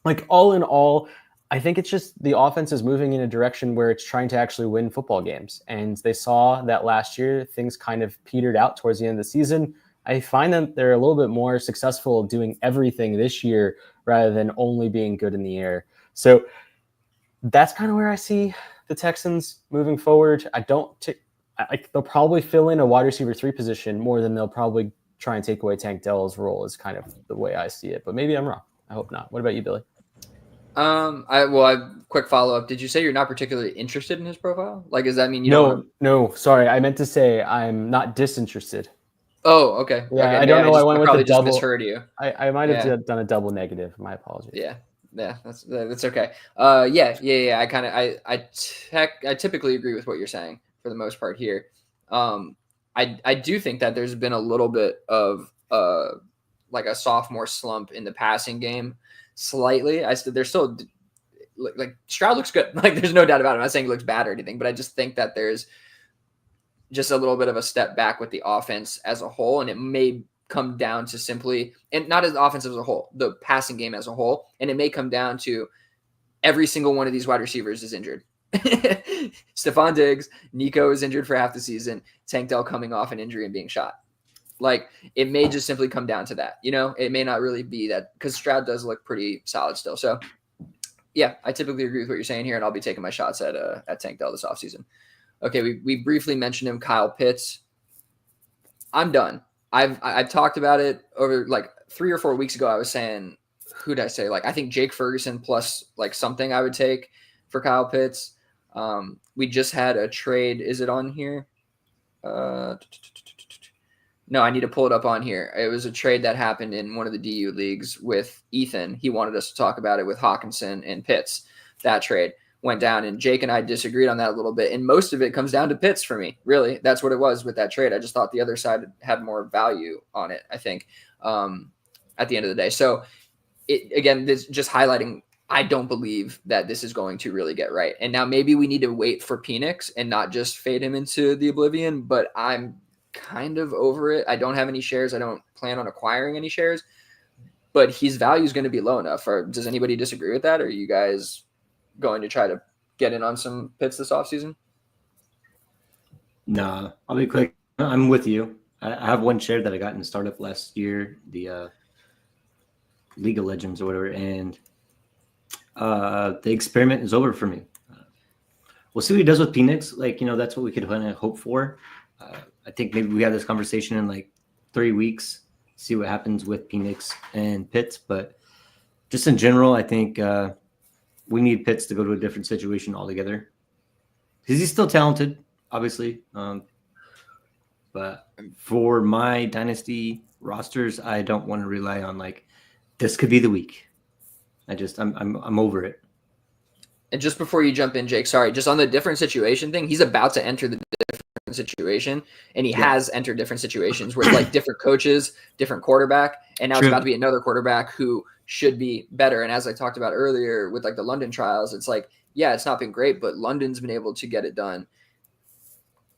like, all in all, I think it's just the offense is moving in a direction where it's trying to actually win football games. And they saw that last year things kind of petered out towards the end of the season. I find that they're a little bit more successful doing everything this year rather than only being good in the air. So that's kind of where I see the Texans moving forward. They'll probably fill in a wide receiver 3 position more than they'll probably try and take away Tank Dell's role, is kind of the way I see it. But maybe I'm wrong. I hope not. What about you, Billy? Quick follow up. Did you say you're not particularly interested in his profile? Like, does that mean you No, don't? no, sorry. I meant to say I'm not disinterested. Oh, okay. Yeah, okay. I don't know. I went with probably the double. just misheard you. I might have done a double negative. My apologies. Yeah, that's okay. I typically agree with what you're saying for the most part here. I do think that there's been a little bit of like a sophomore slump in the passing game, slightly. There's still like Stroud looks good. Like, there's no doubt about it. I'm not saying he looks bad or anything, but I just think that there's just a little bit of a step back with the offense as a whole, and it may come down to simply, and not as the offense as a whole, the passing game as a whole, and it may come down to every single one of these wide receivers is injured. Stephon Diggs, Nico is injured for half the season, Tank Dell coming off an injury and being shot. Like, it may just simply come down to that. It may not really be that, because Stroud does look pretty solid still. So, yeah, I typically agree with what you're saying here, and I'll be taking my shots at Tank Dell this offseason. Okay, we briefly mentioned him, Kyle Pitts. I'm done. I've talked about it over like 3 or 4 weeks ago. I was saying, who did I say? Like, I think Jake Ferguson plus like something I would take for Kyle Pitts. We just had a trade. Is it on here? No, I need to pull it up on here. It was a trade that happened in one of the DU leagues with Ethan. He wanted us to talk about it with Hawkinson and Pitts. That trade went down, and Jake and I disagreed on that a little bit. And most of it comes down to Pitts for me. Really, that's what it was with that trade. I just thought the other side had more value on it, I think, at the end of the day. So, this just highlighting, I don't believe that this is going to really get right. And now maybe we need to wait for Penix and not just fade him into the oblivion, but I'm kind of over it. I don't have any shares. I don't plan on acquiring any shares, but his value is going to be low enough. Or does anybody disagree with that? Or are you guys going to try to get in on some Pitts this offseason? Nah, I'll be quick. I'm with you. I have one share that I got in startup last year, the League of Legends or whatever, and the experiment is over for me. We'll see what he does with Penix. Like, that's what we could kind of hope for. I think maybe we have this conversation in like 3 weeks, see what happens with Penix and Pitts. But just in general, I think we need Pitts to go to a different situation altogether. Because he's still talented, obviously. But for my Dynasty rosters, I don't want to rely on like, this could be the week. I'm over it. And just before you jump in, Jake, sorry, just on the different situation thing, he's about to enter the different situation, and he has entered different situations where it's like different coaches, different quarterback, and now it's about to be another quarterback who should be better. And as I talked about earlier with like the London trials, it's like, yeah, it's not been great, but London's been able to get it done.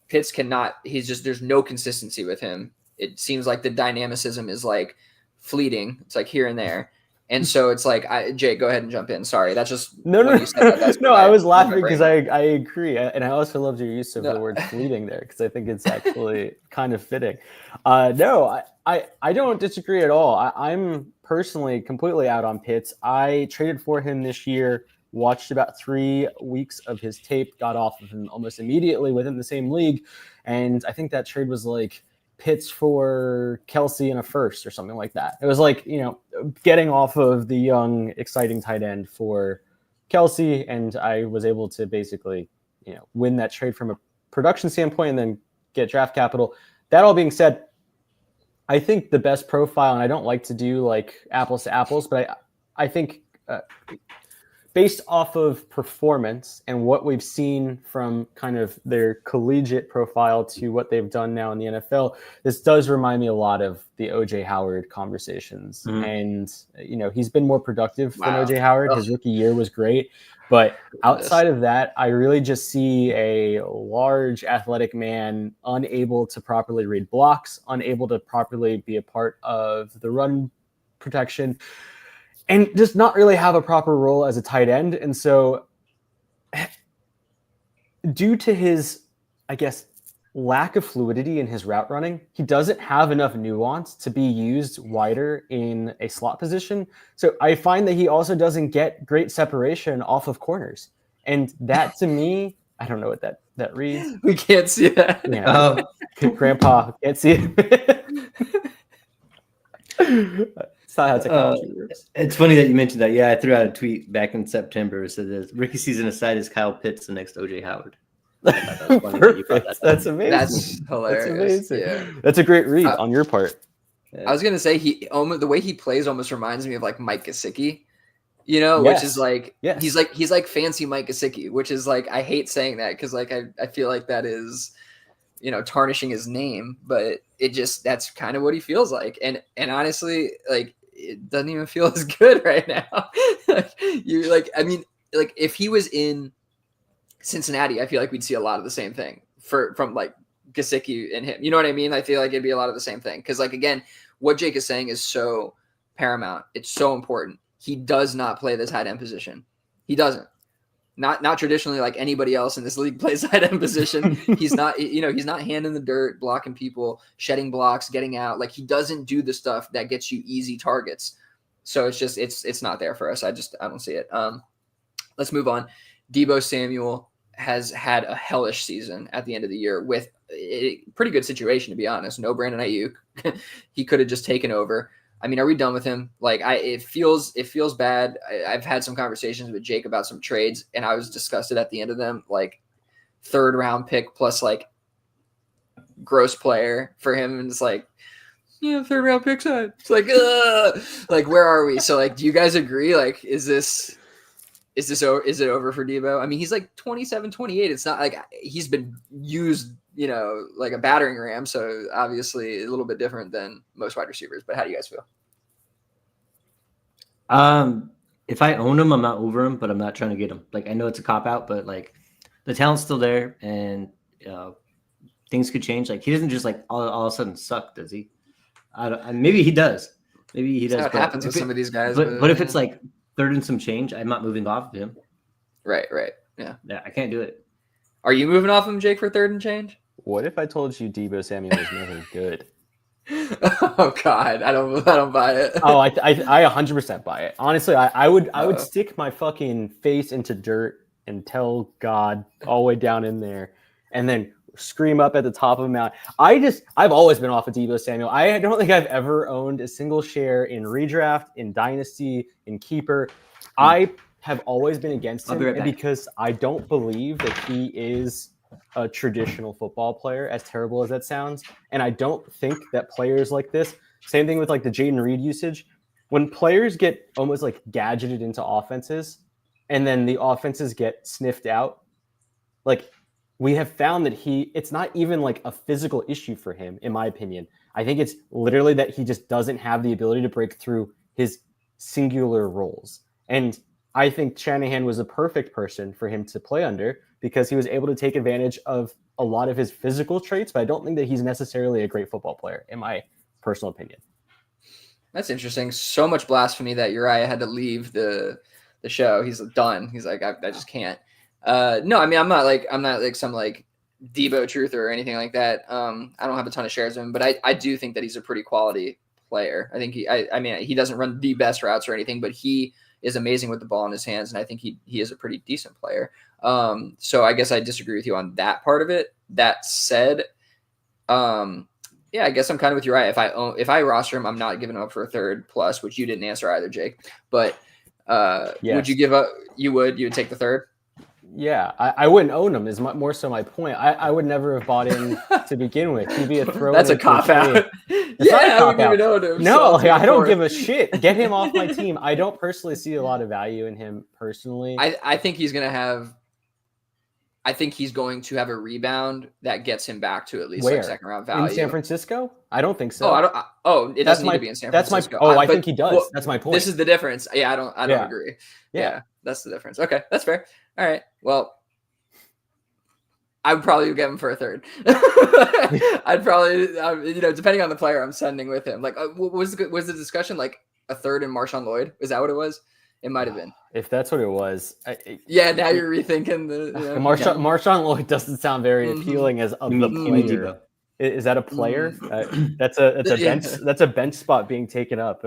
Pitts cannot. There's no consistency with him. It seems like the dynamicism is like fleeting. It's like here and there. And so it's like, Jake, go ahead and jump in. Sorry, that's just no. I was laughing because I agree, and I also loved your use of the word fleeting there because I think it's actually kind of fitting. No, I don't disagree at all. I'm personally completely out on Pitts. I traded for him this year, watched about 3 weeks of his tape, got off of him almost immediately within the same league, and I think that trade was like Pitts for Kelsey in a first or something like that. It was like, getting off of the young, exciting tight end for Kelsey. And I was able to basically, win that trade from a production standpoint and then get draft capital. That all being said, I think the best profile, and I don't like to do like apples to apples, but I think based off of performance and what we've seen from kind of their collegiate profile to what they've done now in the NFL, this does remind me a lot of the OJ Howard conversations. Mhm. And, you know, he's been more productive than Wow. OJ Howard. His rookie year was great. But outside Goodness. of that, I really just see a large athletic man unable to properly read blocks, unable to properly be a part of the run protection, and just not really have a proper role as a tight end. And so due to his, I guess, lack of fluidity in his route running, he doesn't have enough nuance to be used wider in a slot position. So I find that he also doesn't get great separation off of corners. And that to me, I don't know what that reads. We can't see that. Yeah. Grandpa can't see it. It's not how technology works. It's funny that you mentioned that. Yeah, I threw out a tweet back in September. It said this: rookie season aside, is Kyle Pitts the next OJ Howard? I thought that was funny that you brought that up. That's amazing. That's hilarious. That's amazing. Yeah. That's a great read on your part. I was gonna say the way he plays almost reminds me of like Mike Gesicki, you know, which is like he's like fancy Mike Gesicki, which is like I hate saying that because like I feel like that is, you know, tarnishing his name, but that's kind of what he feels like, and honestly, like it doesn't even feel as good right now. Like if he was in Cincinnati, I feel like we'd see a lot of the same thing from like Gesicki and him. You know what I mean? I feel like it'd be a lot of the same thing. Because like, again, what Jake is saying is so paramount. It's so important. He does not play the tight end position. He doesn't. Not traditionally like anybody else in this league plays tight end position. He's not, you know, he's not hand in the dirt, blocking people, shedding blocks, getting out. Like he doesn't do the stuff that gets you easy targets. So it's just, it's not there for us. I don't see it. Let's move on. Deebo Samuel has had a hellish season at the end of the year with a pretty good situation, to be honest. No Brandon Ayuk. He could have just taken over. I mean, are we done with him? Like, it feels bad. I've had some conversations with Jake about some trades, and I was disgusted at the end of them. Like, 3rd round pick plus like gross player for him, and it's like, yeah, 3rd round pick side. It's like, like where are we? So like, do you guys agree? Like, is it over for Deebo? I mean, he's like 27, 28. It's not like he's been used, you know, like a battering ram. So obviously a little bit different than most wide receivers. But how do you guys feel? If I own him, I'm not over him, but I'm not trying to get him. Like, I know it's a cop out, but like the talent's still there, and things could change. Like, he doesn't just like all of a sudden suck, does he? Maybe he does. Maybe he does. That's what happens with some of these guys. But if it's like 3rd and some change, I'm not moving off of him. Right. Yeah, I can't do it. Are you moving off him, Jake, for 3rd and change? What if I told you Deebo Samuel was never good? Oh God, I don't buy it. Oh, I 100% buy it. Honestly, I would stick my fucking face into dirt and tell God all the way down in there, and then scream up at the top of a mountain. I've always been off of Deebo Samuel. I don't think I've ever owned a single share in redraft, in dynasty, in keeper. I have always been against him because I don't believe that he is a traditional football player, as terrible as that sounds. And I don't think that players like this, same thing with like the Jaden Reed usage, when players get almost like gadgeted into offenses and then the offenses get sniffed out, like we have found that it's not even like a physical issue for him, in my opinion. I think it's literally that he just doesn't have the ability to break through his singular roles. And I think Shanahan was a perfect person for him to play under because he was able to take advantage of a lot of his physical traits, but I don't think that he's necessarily a great football player, in my personal opinion. That's interesting. So much blasphemy that Uriah had to leave the show. He's done. He's like, I just can't. No, I mean, I'm not like some like Deebo truther or anything like that. I don't have a ton of shares of him, but I do think that he's a pretty quality player. I think he doesn't run the best routes or anything, but he is amazing with the ball in his hands, and I think he is a pretty decent player. So I guess I disagree with you on that part of it. That said, yeah, I guess I'm kind of with Uriah. If I roster him, I'm not giving him up for a 3rd plus, which you didn't answer either, Jake. But yes. Would you give up? You would take the 3rd? Yeah, I wouldn't own him. Is more so my point. I would never have bought in to begin with. He'd be a throw. That's a cop out. It's not a I wouldn't cop-out. even own him. No, so like, I don't for give it. a shit. Get him off my team. I don't personally see a lot of value in him personally. I think he's gonna have. I think he's going to have a rebound that gets him back to at least Where? like second round value. In San Francisco? I don't think so. Oh, I don't. It doesn't need to be in San Francisco. I think he does. That's my point. This is the difference. Yeah, I don't agree. Yeah, that's the difference. Okay, that's fair. All right. Well, I would probably get him for a third. I'd probably, depending on the player I'm sending with him. Like, was the discussion like a third in Marshawn Lloyd? Is that what it was? It might have been. If that's what it was. Yeah, now you're rethinking the. Marshawn Lloyd doesn't sound very appealing as of the player. Is that a player? That's a bench spot being taken up.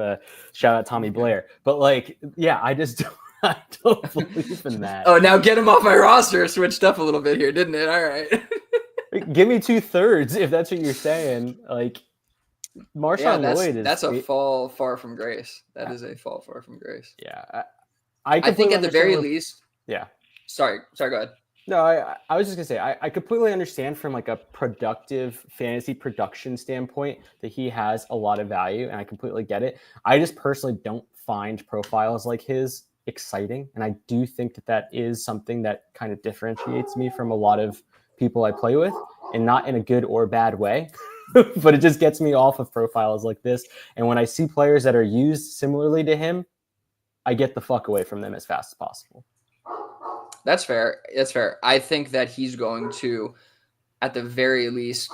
Shout out Tommy Blair. But like, yeah, I don't believe in that. Oh, now get him off my roster. Switched up a little bit here, didn't it? All right. Give me 2/3 if that's what you're saying. Like, Marshawn Lloyd is. That's a fall far from grace. That is a fall far from grace. Yeah, I think at the very least. Yeah. Sorry. Go ahead. No, I was just gonna say I completely understand from like a productive fantasy production standpoint that he has a lot of value, and I completely get it. I just personally don't find profiles like his exciting, and I do think that is something that kind of differentiates me from a lot of people I play with, and not in a good or bad way. But it just gets me off of profiles like this. And when I see players that are used similarly to him, I get the fuck away from them as fast as possible. That's fair. I think that he's going to, at the very least,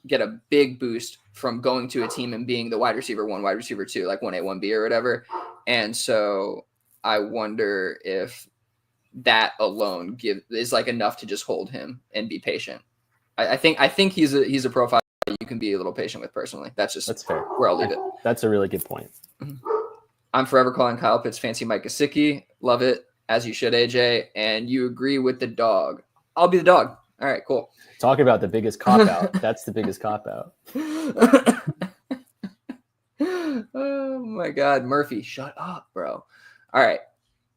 get a big boost from going to a team and being the wide receiver 1, wide receiver 2, like 1A, 1B or whatever. And so I wonder if that alone is like enough to just hold him and be patient. I think he's a profile that you can be a little patient with personally. That's fair. Where I'll leave it. That's a really good point. I'm forever calling Kyle Pitts fancy Mike Gesicki. Love it, as you should, AJ. And you agree with the dog. I'll be the dog. All right, cool. Talk about the biggest cop out. That's the biggest cop out. Oh my God, Murphy, shut up, bro. All right.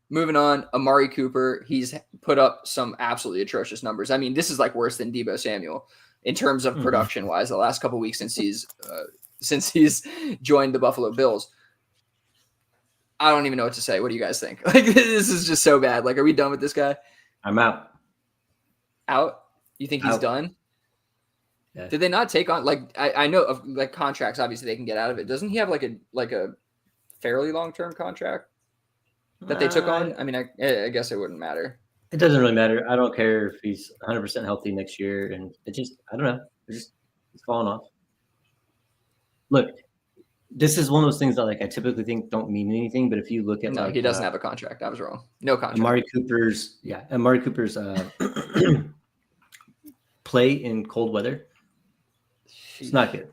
Moving on, Amari Cooper, he's put up some absolutely atrocious numbers. I mean, this is like worse than Deebo Samuel in terms of production-wise the last couple of weeks since he's joined the Buffalo Bills. I don't even know what to say. What do you guys think? Like, this is just so bad. Like, are we done with this guy? I'm out. Out? You think he's done? Yeah. Did they not take on, like, I know of like contracts, obviously they can get out of it. Doesn't he have like a fairly long-term contract that they took on? I mean, I guess it wouldn't matter. It doesn't really matter. I don't care if he's 100% healthy next year. And it just, I don't know. It's falling off. Look, this is one of those things that like I typically think don't mean anything. But if you look at he doesn't have a contract. I was wrong. No contract. Amari Cooper's play in cold weather. It's not good.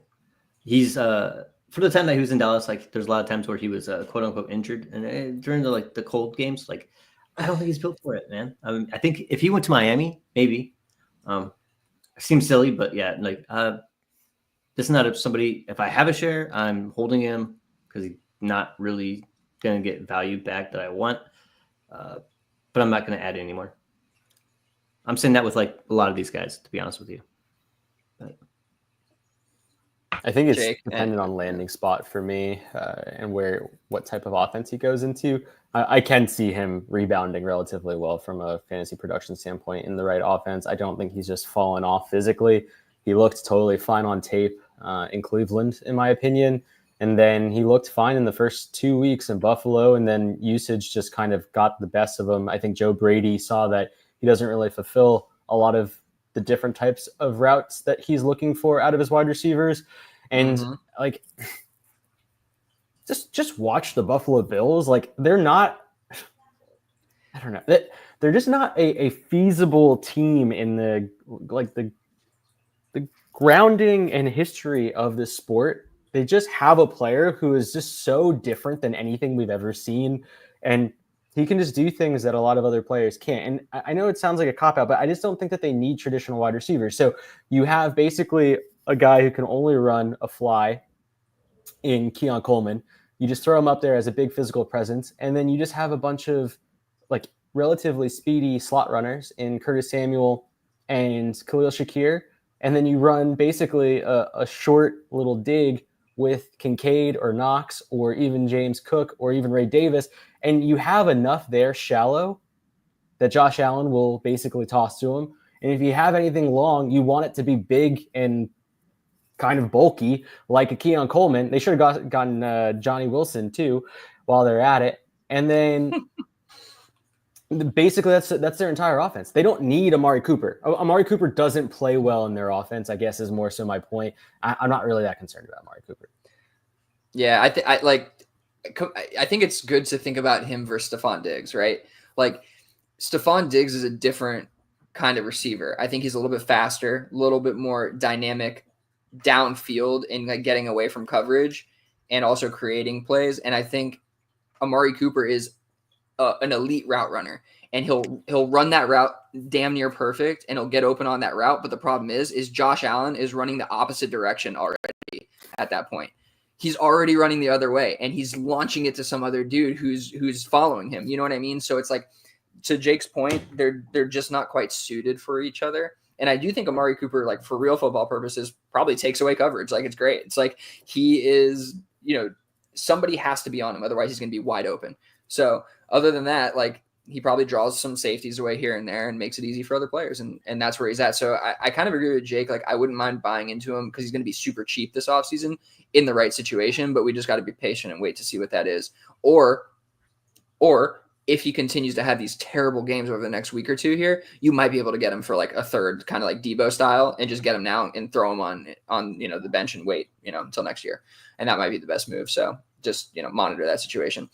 He's for the time that he was in Dallas, like there's a lot of times where he was quote unquote injured, and during the cold games, like I don't think he's built for it, man. I think if he went to Miami, maybe. It seems silly, but yeah, like this is not somebody. If I have a share, I'm holding him because he's not really gonna get value back that I want. But I'm not gonna add anymore. I'm saying that with like a lot of these guys, to be honest with you. But I think it's dependent on landing spot for me and what type of offense he goes into. I can see him rebounding relatively well from a fantasy production standpoint in the right offense. I don't think he's just fallen off physically. He looked totally fine on tape in Cleveland, in my opinion. And then he looked fine in the first 2 weeks in Buffalo, and then usage just kind of got the best of him. I think Joe Brady saw that he doesn't really fulfill a lot of the different types of routes that he's looking for out of his wide receivers. And like, just watch the Buffalo Bills. Like, they're not, I don't know, they're just not a feasible team in the grounding and history of this sport. They just have a player who is just so different than anything we've ever seen. And he can just do things that a lot of other players can't. And I know it sounds like a cop-out, but I just don't think that they need traditional wide receivers. So you have basically a guy who can only run a fly in Keon Coleman. You just throw him up there as a big physical presence, and then you just have a bunch of like relatively speedy slot runners in Curtis Samuel and Khalil Shakir, and then you run basically a short little dig with Kincaid or Knox or even James Cook or even Ray Davis, and you have enough there shallow that Josh Allen will basically toss to him. And if you have anything long, you want it to be big and kind of bulky, like a Keon Coleman. They should have gotten Johnny Wilson too while they're at it. And then basically that's their entire offense. They don't need Amari Cooper. Amari Cooper doesn't play well in their offense, I guess, is more so my point. I'm not really that concerned about Amari Cooper. Yeah, I think it's good to think about him versus Stephon Diggs, right? Like, Stephon Diggs is a different kind of receiver. I think he's a little bit faster, a little bit more dynamic downfield and like getting away from coverage and also creating plays. And I think Amari Cooper is an elite route runner, and he'll run that route damn near perfect, and he'll get open on that route. But the problem is Josh Allen is running the opposite direction already at that point. He's already running the other way, and he's launching it to some other dude who's following him. You know what I mean? So it's like, to Jake's point, they're just not quite suited for each other. And I do think Amari Cooper, like for real football purposes, probably takes away coverage. Like, it's great. It's like he is, somebody has to be on him. Otherwise he's going to be wide open. So other than that, like, he probably draws some safeties away here and there and makes it easy for other players. And that's where he's at. So I kind of agree with Jake. Like, I wouldn't mind buying into him because he's going to be super cheap this offseason in the right situation, but we just got to be patient and wait to see what that is. Or if he continues to have these terrible games over the next week or two here, you might be able to get him for like a third, kind of like Debo style, and just get him now and throw him on the bench and wait, until next year. And that might be the best move. So just, monitor that situation.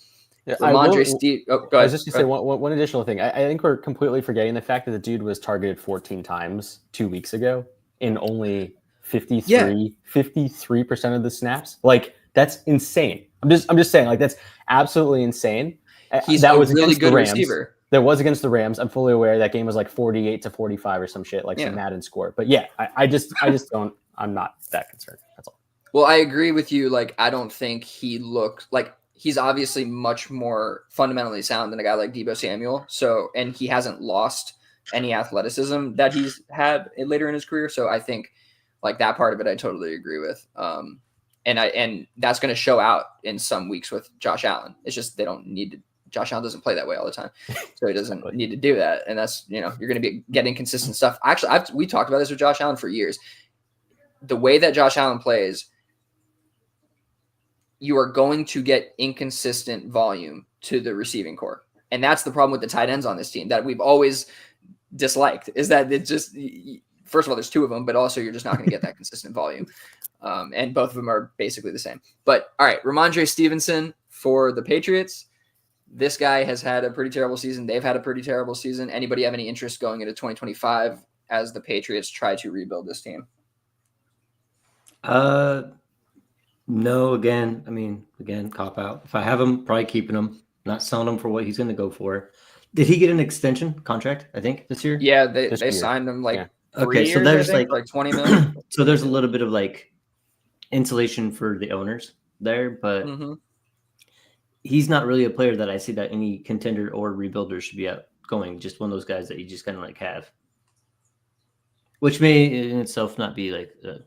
Yeah, go ahead. I was just going to say one additional thing. I think we're completely forgetting the fact that the dude was targeted 14 times 2 weeks ago in only 53% of the snaps. Like, that's insane. I'm just saying, like, that's absolutely insane. That was really good receiver. That was against the Rams. I'm fully aware that game was like 48-45 or some shit, like some Madden score. But yeah, I'm not that concerned. That's all. Well, I agree with you. Like, I don't think he looked like, he's obviously much more fundamentally sound than a guy like Debo Samuel. So, and he hasn't lost any athleticism that he's had later in his career. So I think like that part of it, I totally agree with. And that's going to show out in some weeks with Josh Allen. It's just, they don't need to. Josh Allen doesn't play that way all the time, so he doesn't need to do that. And that's, you're going to be getting consistent stuff. Actually, we talked about this with Josh Allen for years. The way that Josh Allen plays, you are going to get inconsistent volume to the receiving core. And that's the problem with the tight ends on this team that we've always disliked, is that it just, first of all, there's two of them, but also you're just not going to get that consistent volume. And both of them are basically the same. But all right, Ramondre Stevenson for the Patriots. This guy has had a pretty terrible season. They've had a pretty terrible season. Anybody have any interest going into 2025 as the Patriots try to rebuild this team? No, again, cop out. If I have him, probably keeping him, not selling him for what he's going to go for. Did he get an extension contract, I think, this year? Yeah, they signed him like 3 years, so there's like 20 million. So there's a little bit of like insulation for the owners there, but he's not really a player that I see that any contender or rebuilder should be out going. Just one of those guys that you just kind of like have, which may in itself not be like a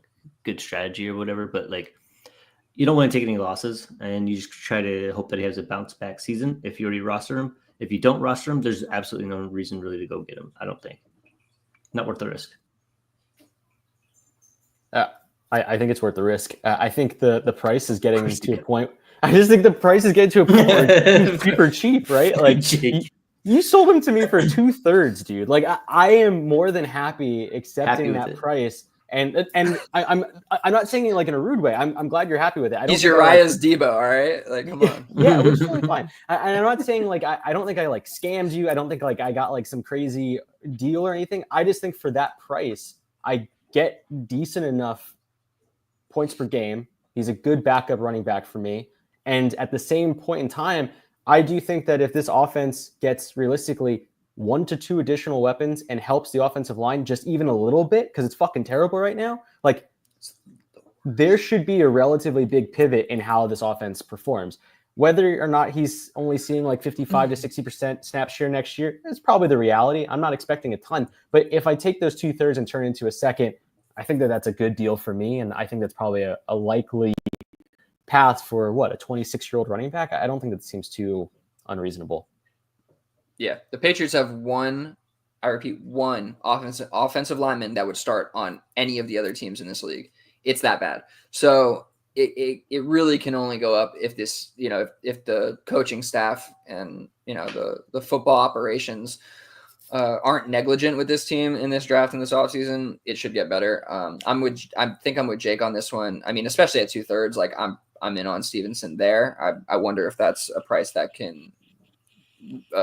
good strategy or whatever, but like you don't want to take any losses and you just try to hope that he has a bounce back season. If you already roster him, if you don't roster him, there's absolutely no reason really to go get him. I don't think. Not worth the risk. I think it's worth the risk. I think the price is getting to a point. I just think the price is getting to a point where it's super cheap, right? Like you sold him to me for 2/3, dude. Like I am more than happy accepting that price. And I'm not saying it like in a rude way. I'm glad you're happy with it. He's Uriah's Debo, all right? Like, come on. Yeah, which is totally fine. I'm not saying like I don't think I like scammed you. I don't think like I got like some crazy deal or anything. I just think for that price, I get decent enough points per game. He's a good backup running back for me. And at the same point in time, I do think that if this offense gets realistically 1 to 2 additional weapons and helps the offensive line just even a little bit, because it's fucking terrible right now, like there should be a relatively big pivot in how this offense performs. Whether or not he's only seeing like 55 to 60% snap share next year is probably the reality. I'm not expecting a ton, but if I take those 2/3 and turn into a second, I think that that's a good deal for me. And I think that's probably a likely path for a 26-year-old running back. I don't think that seems too unreasonable. Yeah. The Patriots have one offensive lineman that would start on any of the other teams in this league. It's that bad. So it really can only go up if this, if the coaching staff and, the football operations aren't negligent with this team in this draft in this offseason. It should get better. I think I'm with Jake on this one. I mean, especially at 2/3, like I'm in on Stevenson there. I wonder if that's a price that can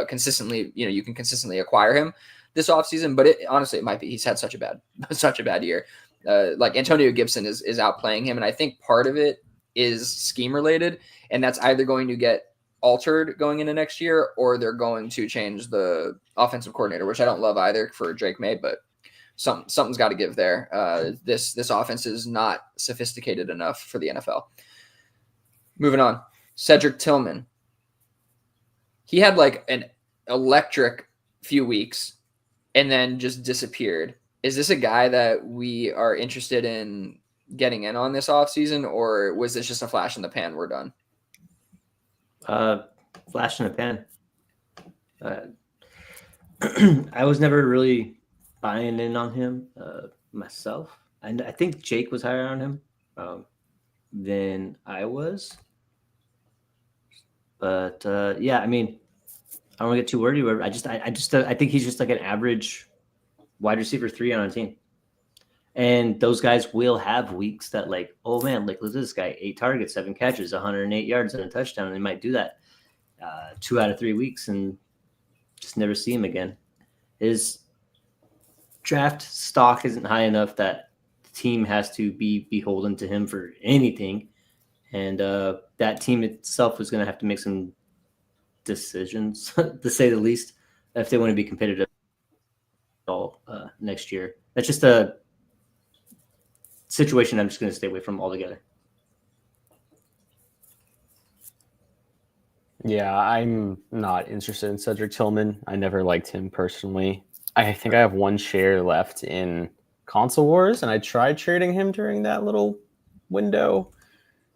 consistently, you can consistently acquire him this offseason, but honestly, it might be. He's had such a bad year. Like Antonio Gibson is outplaying him. And I think part of it is scheme related. And that's either going to get altered going into next year, or they're going to change the offensive coordinator, which I don't love either for Drake May, but something's got to give there. This offense is not sophisticated enough for the NFL. Moving on. Cedric Tillman. He had like an electric few weeks and then just disappeared. Is this a guy that we are interested in getting in on this offseason, or was this just a flash in the pan? We're done. Flash in the pan. I was never really buying in on him myself. And I think Jake was higher on him than I was. But yeah, I mean, I don't want to get too worried. I think he's just like an average wide receiver 3 on a team. And those guys will have weeks that like, oh man, like look at this guy, 8 targets, 7 catches, 108 yards and a touchdown. And they might do that 2 out of 3 weeks and just never see him again. His draft stock isn't high enough that the team has to be beholden to him for anything. And that team itself is going to have to make some decisions, to say the least, if they want to be competitive all next year. That's just a situation I'm just going to stay away from altogether. Yeah, I'm not interested in Cedric Tillman. I never liked him personally. I think I have 1 share left in Console Wars, and I tried trading him during that little window.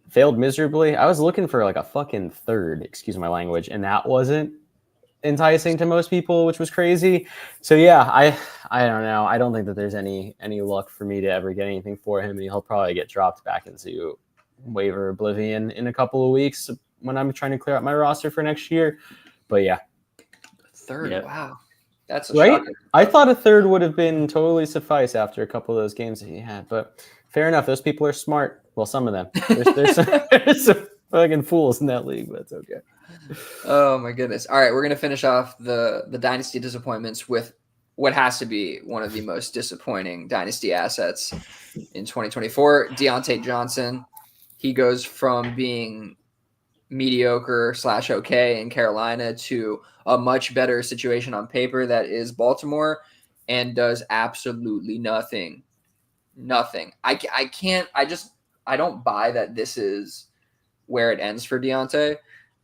Failed miserably. I was looking for like a fucking third, excuse my language, and that wasn't enticing to most people, which was crazy. So yeah, I don't know. I don't think that there's any luck for me to ever get anything for him, and he'll probably get dropped back into waiver oblivion in a couple of weeks when I'm trying to clear out my roster for next year. But yeah. Third, yep. Wow. That's a right. shocker. I thought a third would have been totally suffice after a couple of those games that he had, but fair enough. Those people are smart. Well, some of them. There's some fucking fools in that league, but it's okay. Oh my goodness. All right, we're gonna finish off the Dynasty Disappointments with what has to be one of the most disappointing Dynasty assets in 2024. Deontay Johnson. He goes from being mediocre / okay in Carolina to a much better situation on paper that is Baltimore, and does absolutely nothing. I don't buy that this is where it ends for Deontay.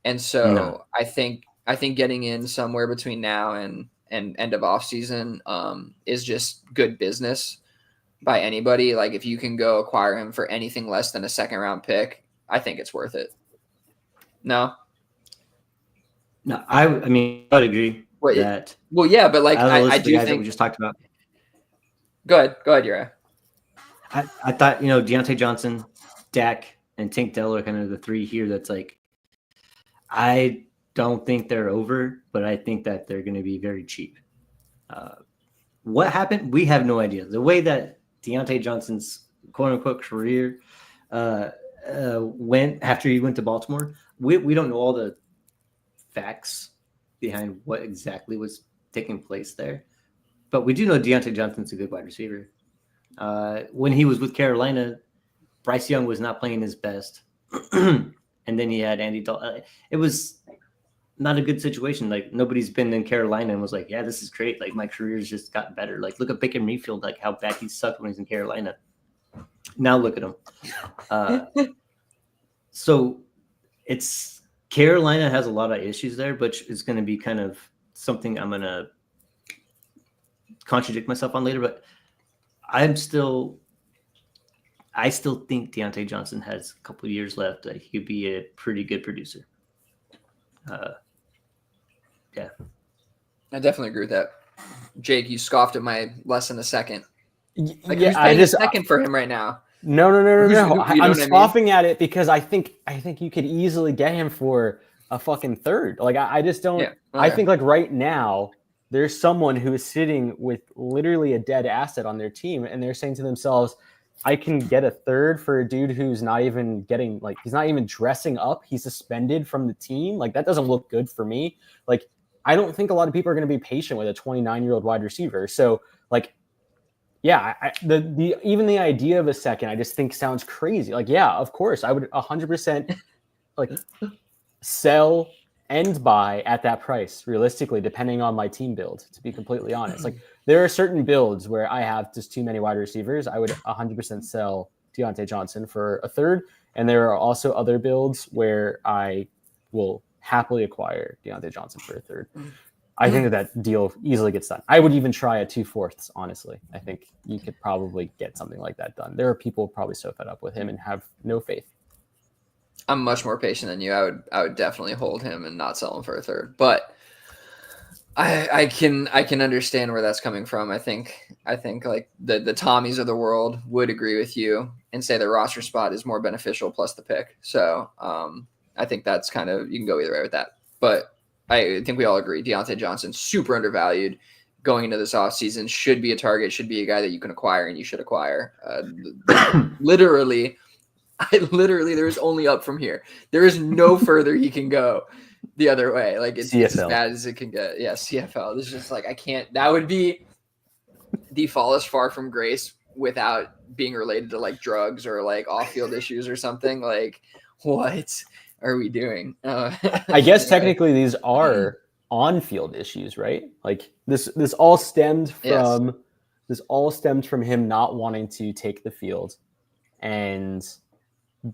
And so No. I think getting in somewhere between now and end of off season is just good business by anybody. Like if you can go acquire him for anything less than a 2nd round pick, I think it's worth it. No, I mean, I'd agree that. Well, yeah, but like I do the guys that think we just talked about. Go ahead, Uriah. I thought, Deontay Johnson, Dak, and Tank Dell are kind of the 3 here that's like, I don't think they're over, but I think that they're going to be very cheap. What happened? We have no idea. The way that Deontay Johnson's quote-unquote career went after he went to Baltimore, we don't know all the facts behind what exactly was taking place there. But we do know Deontay Johnson's a good wide receiver. When he was with Carolina, Bryce Young was not playing his best. And then he had Andy Dalton. It was not a good situation. Like nobody's been in Carolina and was like, yeah, this is great. Like my career's just gotten better. Like look at Baker Mayfield, like how bad he sucked when he's in Carolina. Now look at him. So it's Carolina has a lot of issues there, but it's going to be kind of something I'm going to contradict myself on later. But I still think Deontay Johnson has a couple of years left. He could be a pretty good producer. Yeah. I definitely agree with that. Jake, you scoffed at my less than a second. Like, Yeah, who's paying a second for him right now? No. You know what I I'm mean? scoffing at it because I think you could easily get him for a fucking third. Like I just don't. Yeah, okay. I think like right now there's someone who is sitting with literally a dead asset on their team, and they're saying to themselves, "I can get a third for a dude who's not even getting like he's not even dressing up. He's suspended from the team. Like that doesn't look good for me. Like I don't think a lot of people are going to be patient with a 29-year-old wide receiver. So like." Yeah, even the idea of a second, I just think sounds crazy. Like, yeah, of course, I would 100% like sell and buy at that price, realistically, depending on my team build. To be completely honest, like there are certain builds where I have just too many wide receivers. I would 100% sell Deontay Johnson for a third, and there are also other builds where I will happily acquire Deontay Johnson for a third. I think that deal easily gets done. I would even try a 2/4, honestly. I think you could probably get something like that done. There are people probably so fed up with him and have no faith. I'm much more patient than you. I would definitely hold him and not sell him for a third. But I can understand where that's coming from. I think like the Tommies of the world would agree with you and say the roster spot is more beneficial plus the pick. So I think that's kind of, you can go either way with that. But I think we all agree Deontay Johnson, super undervalued going into this offseason, should be a target, should be a guy that you can acquire and you should acquire. Literally, there's only up from here. There is no further he can go the other way. Like it's as bad as it can get. Yeah, CFL. This is just like, I can't, that would be the fallest far from grace without being related to like drugs or like off-field issues or something. Like, what are we doing? I guess technically these are on-field issues, right? Like this all stemmed from him not wanting to take the field and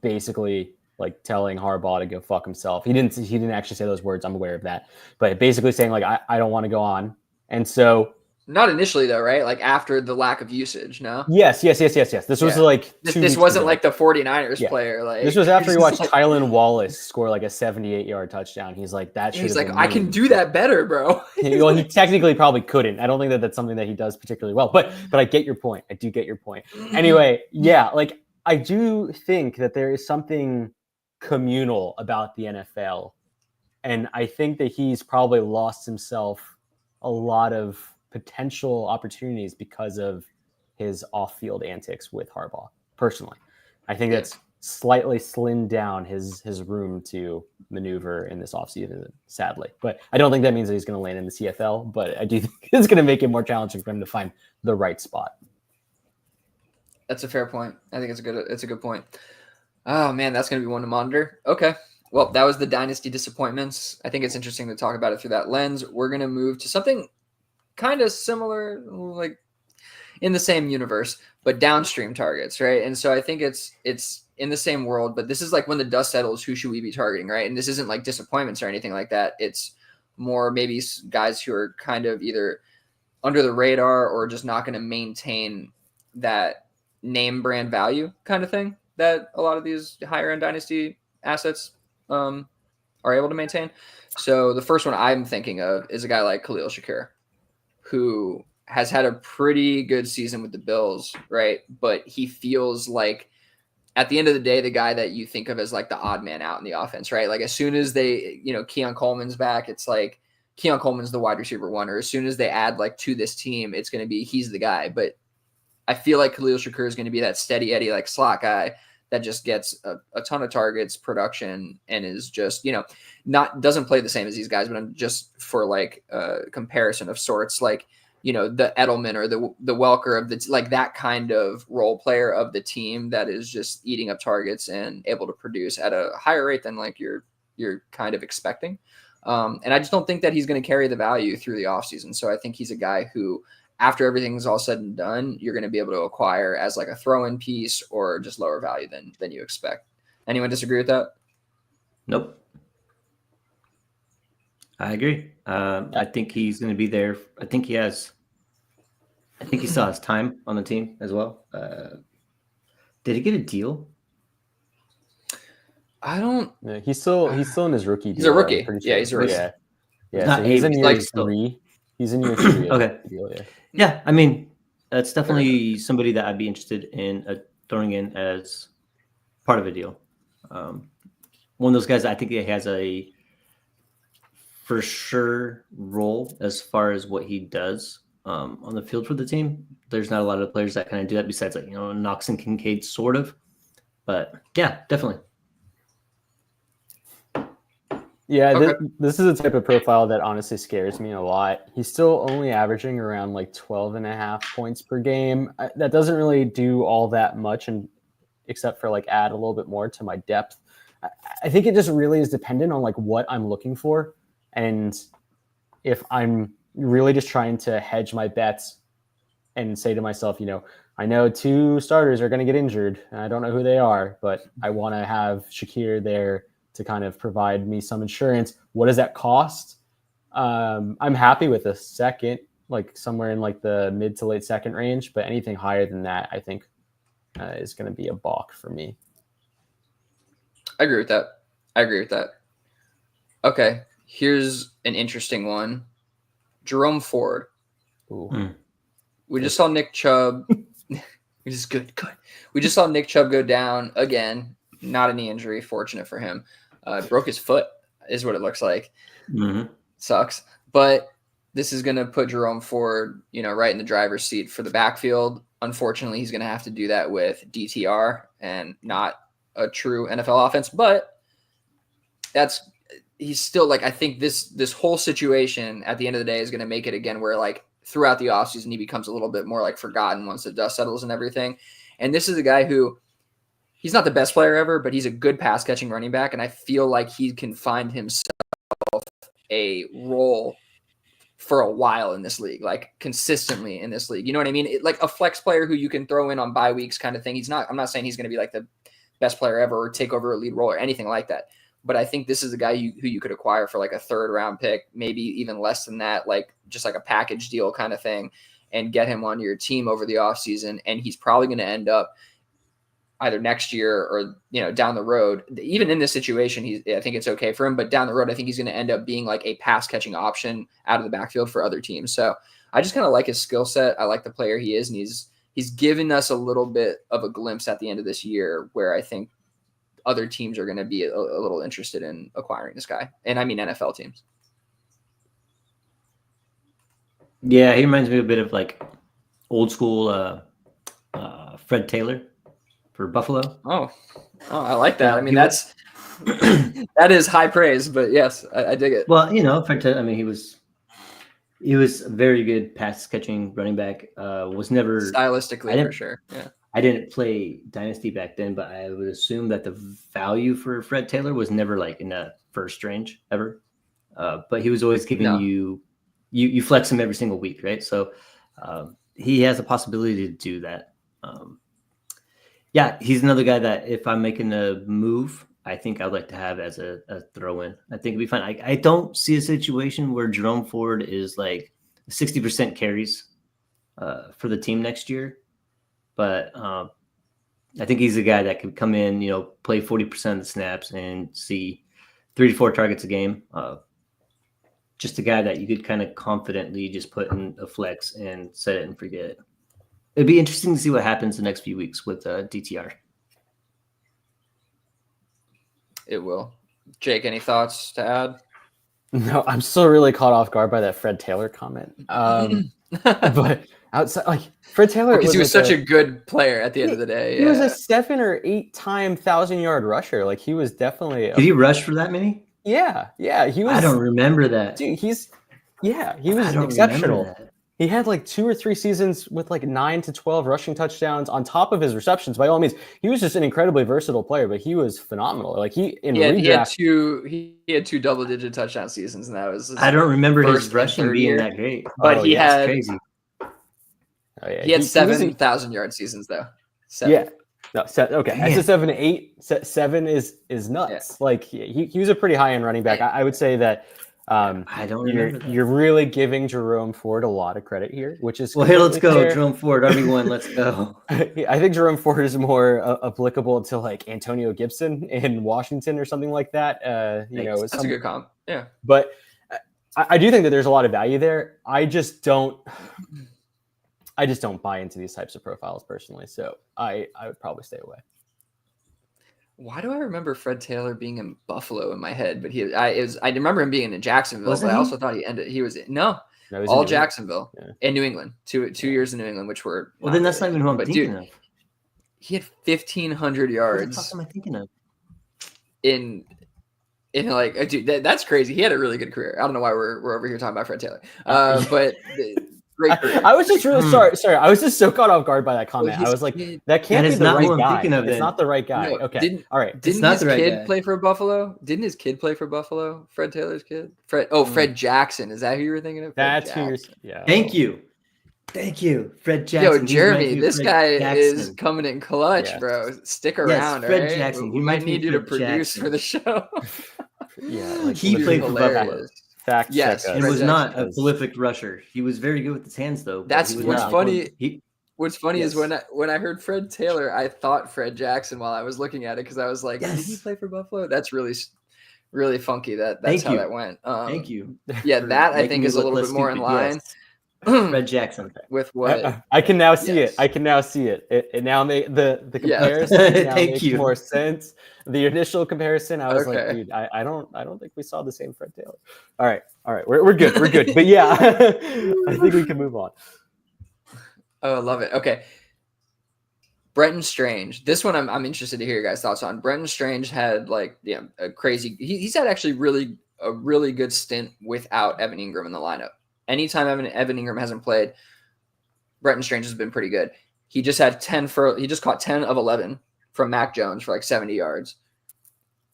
basically like telling Harbaugh to go fuck himself. He didn't actually say those words. I'm aware of that, but basically saying like I don't want to go on, and so. Not initially though, right? Like after the lack of usage, no? Yes. This was like this wasn't like the 49ers player. Like this was after he watched Tylan Wallace score like a 78-yard touchdown. He's like, that should. He's like, I can do that better, bro. Well, he technically probably couldn't. I don't think that that's something that he does particularly well. But I get your point. I do get your point. Anyway, yeah, like I do think that there is something communal about the NFL, and I think that he's probably lost himself a lot of potential opportunities because of his off-field antics with Harbaugh. Personally, I think that's slightly slimmed down his room to maneuver in this offseason, sadly. But I don't think that means that he's going to land in the CFL, but I do think it's going to make it more challenging for him to find the right spot. That's a fair point. I think it's a good point. Oh man, that's going to be one to monitor. Okay. Well, that was the Dynasty Disappointments. I think it's interesting to talk about it through that lens. We're going to move to something kind of similar, like in the same universe, but downstream targets, right? And so I think it's in the same world, but this is like when the dust settles, who should we be targeting, right? And this isn't like disappointments or anything like that. It's more maybe guys who are kind of either under the radar or just not going to maintain that name brand value kind of thing that a lot of these higher end dynasty assets are able to maintain. So the first one I'm thinking of is a guy like Khalil Shakir, who has had a pretty good season with the Bills, right? But he feels like at the end of the day, the guy that you think of as like the odd man out in the offense, right? Like as soon as they, Keon Coleman's back, it's like Keon Coleman's the wide receiver one, or as soon as they add like to this team, it's going to be, he's the guy. But I feel like Khalil Shakir is going to be that steady Eddie, like slot guy that just gets a ton of targets, production, and is just, doesn't play the same as these guys, but I'm just for like comparison of sorts, like, the Edelman or the Welker of the, like that kind of role player of the team that is just eating up targets and able to produce at a higher rate than like you're kind of expecting. And I just don't think that he's going to carry the value through the offseason. So I think he's a guy who, after everything's all said and done, you're going to be able to acquire as like a throw-in piece or just lower value than you expect. Anyone disagree with that? Nope. I agree. I think he's going to be there. I think he still has time on the team as well. Did he get a deal? I don't. Yeah, he's still in his rookie deal. He's a rookie. I'm pretty Yeah, sure. he's a rookie. Yeah. Not So he's a in rookie, year like, still. 3. He's in year 3 of Okay. the deal. Yeah. Yeah, I mean, that's definitely somebody that I'd be interested in throwing in as part of a deal. One of those guys I think he has a for sure role as far as what he does on the field for the team. There's not a lot of players that kind of do that besides like Knox and Kincaid sort of, but yeah, definitely. Yeah, Okay. this is a type of profile that honestly scares me a lot. He's still only averaging around like 12.5 points per game. That doesn't really do all that much, and except for like add a little bit more to my depth. I think it just really is dependent on like what I'm looking for, and if I'm really just trying to hedge my bets and say to myself, I know 2 starters are going to get injured. And I don't know who they are, but I want to have Shakir there to kind of provide me some insurance. What does that cost? I'm happy with a second, like somewhere in like the mid to late second range, but anything higher than that, I think is going to be a balk for me. I agree with that. Okay, here's an interesting one. Jerome Ford. Ooh. We just saw Nick Chubb. Which is good. We just saw Nick Chubb go down again. Not a knee injury. Fortunate for him. Broke his foot is what it looks like. Mm-hmm. Sucks. But this is going to put Jerome Ford, right in the driver's seat for the backfield. Unfortunately, he's going to have to do that with DTR and not a true NFL offense. But he's still like, I think this whole situation at the end of the day is going to make it again where like throughout the offseason, he becomes a little bit more like forgotten once the dust settles and everything. And this is a guy who he's not the best player ever, but he's a good pass catching running back. And I feel like he can find himself a role for a while in this league, like consistently in this league. You know what I mean? Like a flex player who you can throw in on bye weeks kind of thing. I'm not saying he's going to be like the best player ever or take over a lead role or anything like that. But I think this is a guy who you could acquire for like a 3rd round pick, maybe even less than that, like just like a package deal kind of thing, and get him on your team over the offseason. And he's probably going to end up either next year or, down the road. Even in this situation, I think it's okay for him. But down the road, I think he's going to end up being like a pass catching option out of the backfield for other teams. So I just kind of like his skill set. I like the player he is. And he's given us a little bit of a glimpse at the end of this year where I think other teams are going to be a little interested in acquiring this guy. And I mean NFL teams. Yeah, he reminds me a bit of like old school Fred Taylor for Buffalo. Oh, I like that. Yeah, I mean, that is high praise, but yes, I dig it. Well, Fred Taylor, I mean, he was a very good pass catching running back. Was never stylistically for sure. Yeah. I didn't play Dynasty back then, but I would assume that the value for Fred Taylor was never like in that first range ever. But he was always giving you flex him every single week, right? So he has a possibility to do that. Yeah, he's another guy that if I'm making a move, I think I'd like to have as a throw-in. I think it'd be fine. I don't see a situation where Jerome Ford is like 60% carries for the team next year. But I think he's a guy that could come in, play 40% of the snaps and see 3 to 4 targets a game. Just a guy that you could kind of confidently just put in a flex and set it and forget it. It'd be interesting to see what happens the next few weeks with DTR. It will. Jake, any thoughts to add? No, I'm still really caught off guard by that Fred Taylor comment. But outside, like Fred Taylor, because he was such a good player at the end of the day. He was a 7 or 8 time 1,000-yard rusher. Like he was definitely. Did he rush for that many? Yeah. He was. I don't remember that. Dude, he was exceptional. He had like 2 or 3 seasons with like 9 to 12 rushing touchdowns on top of his receptions. By all means, he was just an incredibly versatile player, but he was phenomenal. Like he had 2 double-digit touchdown seasons, and that was. I don't remember his rushing being that great, but he had crazy. Oh, yeah. He had 7,000-yard seasons though. 7. Yeah. No, okay. As a 7 to 8, 7 is nuts. Yeah. Like he was a pretty high end running back. I would say that I don't remember that. You're really giving Jerome Ford a lot of credit here, which is Well, hey, let's go, fair. Jerome Ford, RB1, let's go. I think Jerome Ford is more applicable to like Antonio Gibson in Washington or something like that. That's a good comp. Yeah. But I do think that there's a lot of value there. I just don't buy into these types of profiles personally. So I would probably stay away. Why do I remember Fred Taylor being in Buffalo in my head? But I remember him being in Jacksonville, Wasn't but I he? also thought he was No, he's all in Jacksonville and New England. Two Yeah. years in New England, which were Well, then that's not even who I'm thinking of. He had 1,500 Who the yards fuck am I thinking of? in like, dude, that's crazy. He had a really good career. I don't know why we're over here talking about Fred Taylor, but great career. I was just really sorry. I was just so caught off guard by that comment. I was like, that can't be the not who right I'm guy. thinking of It's then. not the right guy. No, Okay. All right. Didn't not his the right kid guy. play for Buffalo? Didn't his kid play for Buffalo? Fred Taylor's kid? Fred Jackson. Is that who you were thinking of? That's who you're. Yeah. Thank you, Fred Jackson. Yo, He Jeremy, reminds me of this Fred guy Jackson. is coming in clutch, Yes. bro. Stick Yes, around, Fred all right? Jackson. He We might reminds me need of you to Fred produce Jackson. for the show. Yeah. Like He literally played for Buffalo. Hilarious. fact Yes, check us. and Fred was not a because- prolific rusher. He was very good with his hands, though. but That's he was what's not funny. He, What's funny is Yes. when I heard Fred Taylor, I thought Fred Jackson while I was looking at it because I was like, did he Yes. play for Buffalo? That's really funky. That's Thank how you. that went. Thank you. Yeah, for that I making think me is a look little less bit more in stupid. line Yes. Fred Jackson. with what. I can now see Yes. it. I can now see it. It now make the Yes. comparison now Thank makes you. more sense. The initial comparison, I was like, Okay. dude, I don't think we saw the same Fred Taylor. All right, we're good. We're good. But yeah, I think we can move on. Oh, I love it. Okay. Brenton Strange. This one I'm interested to hear your guys' thoughts on. Brenton Strange had a crazy. He's had actually a really good stint without Evan Ingram in the lineup. Anytime Evan Ingram hasn't played, Brenton Strange has been pretty good. He just caught 10 of 11 from Mac Jones for like 70 yards.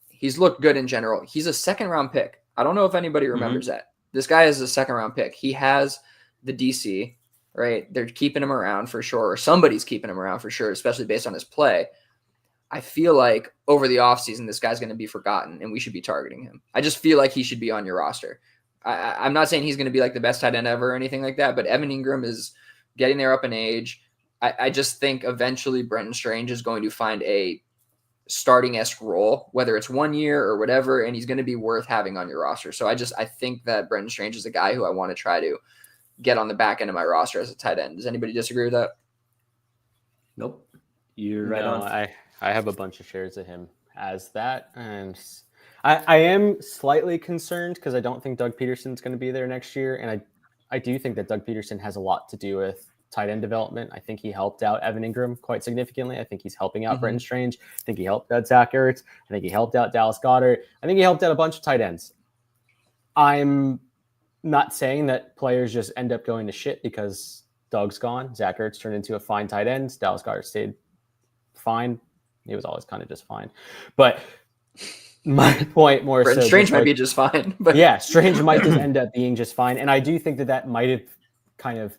He's looked good in general. He's a second-round pick. I don't know if anybody remembers that. This guy is a second-round pick. He has the DC, right? They're keeping him around for sure, or somebody's keeping him around for sure, especially based on his play. I feel like over the offseason, this guy's going to be forgotten, and we should be targeting him. I just feel like he should be on your roster. I'm not saying he's going to be like the best tight end ever or anything like that, but Evan Ingram is getting there up in age. I just think eventually Brenton Strange is going to find a starting-esque role, whether it's 1 year or whatever, and he's going to be worth having on your roster. So I think that Brenton Strange is a guy who I want to try to get on the back end of my roster as a tight end. Does anybody disagree with that? Nope. You're right No, on. I have a bunch of shares of him as that, and I am slightly concerned because I don't think Doug Peterson's going to be there next year, and I do think that Doug Peterson has a lot to do with tight end development. I think he helped out Evan Ingram quite significantly. I think he's helping out Brenton Strange. I think he helped out Zach Ertz. I think he helped out Dallas Goedert. I think he helped out a bunch of tight ends. I'm not saying that players just end up going to shit because Doug's gone. Zach Ertz turned into a fine tight end. Dallas Goedert stayed fine. He was always kind of just fine. But my point more Brenton so Strange might be just fine. But yeah, Strange might just end up being just fine. And I do think that might have kind of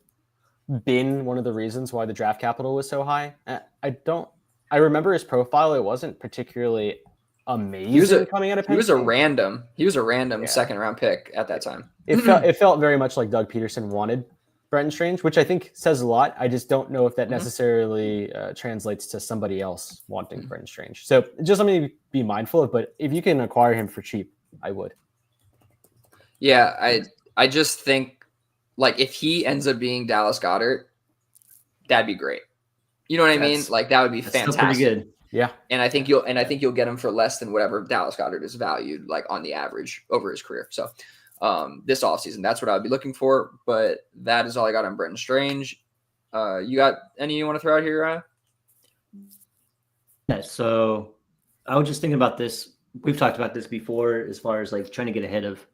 been one of the reasons why the draft capital was so high. I remember his profile. It wasn't particularly amazing coming out of Penn He was a State. random second round pick at that time. It felt very much like Doug Peterson wanted Brenton Strange, which I think says a lot. I just don't know if that necessarily translates to somebody else wanting Brenton Strange. So just something to be mindful of, but if you can acquire him for cheap, I would. Yeah, I just think like if he ends up being Dallas Goedert, that'd be great. You know what I mean? Like that would be fantastic. Still pretty good. Yeah. And I think you'll get him for less than whatever Dallas Goedert is valued like on the average over his career. So this offseason, that's what I would be looking for. But that is all I got on Brenton Strange. You got any you want to throw out here, Ryan? Yeah, so I was just thinking about this. We've talked about this before as far as like trying to get ahead of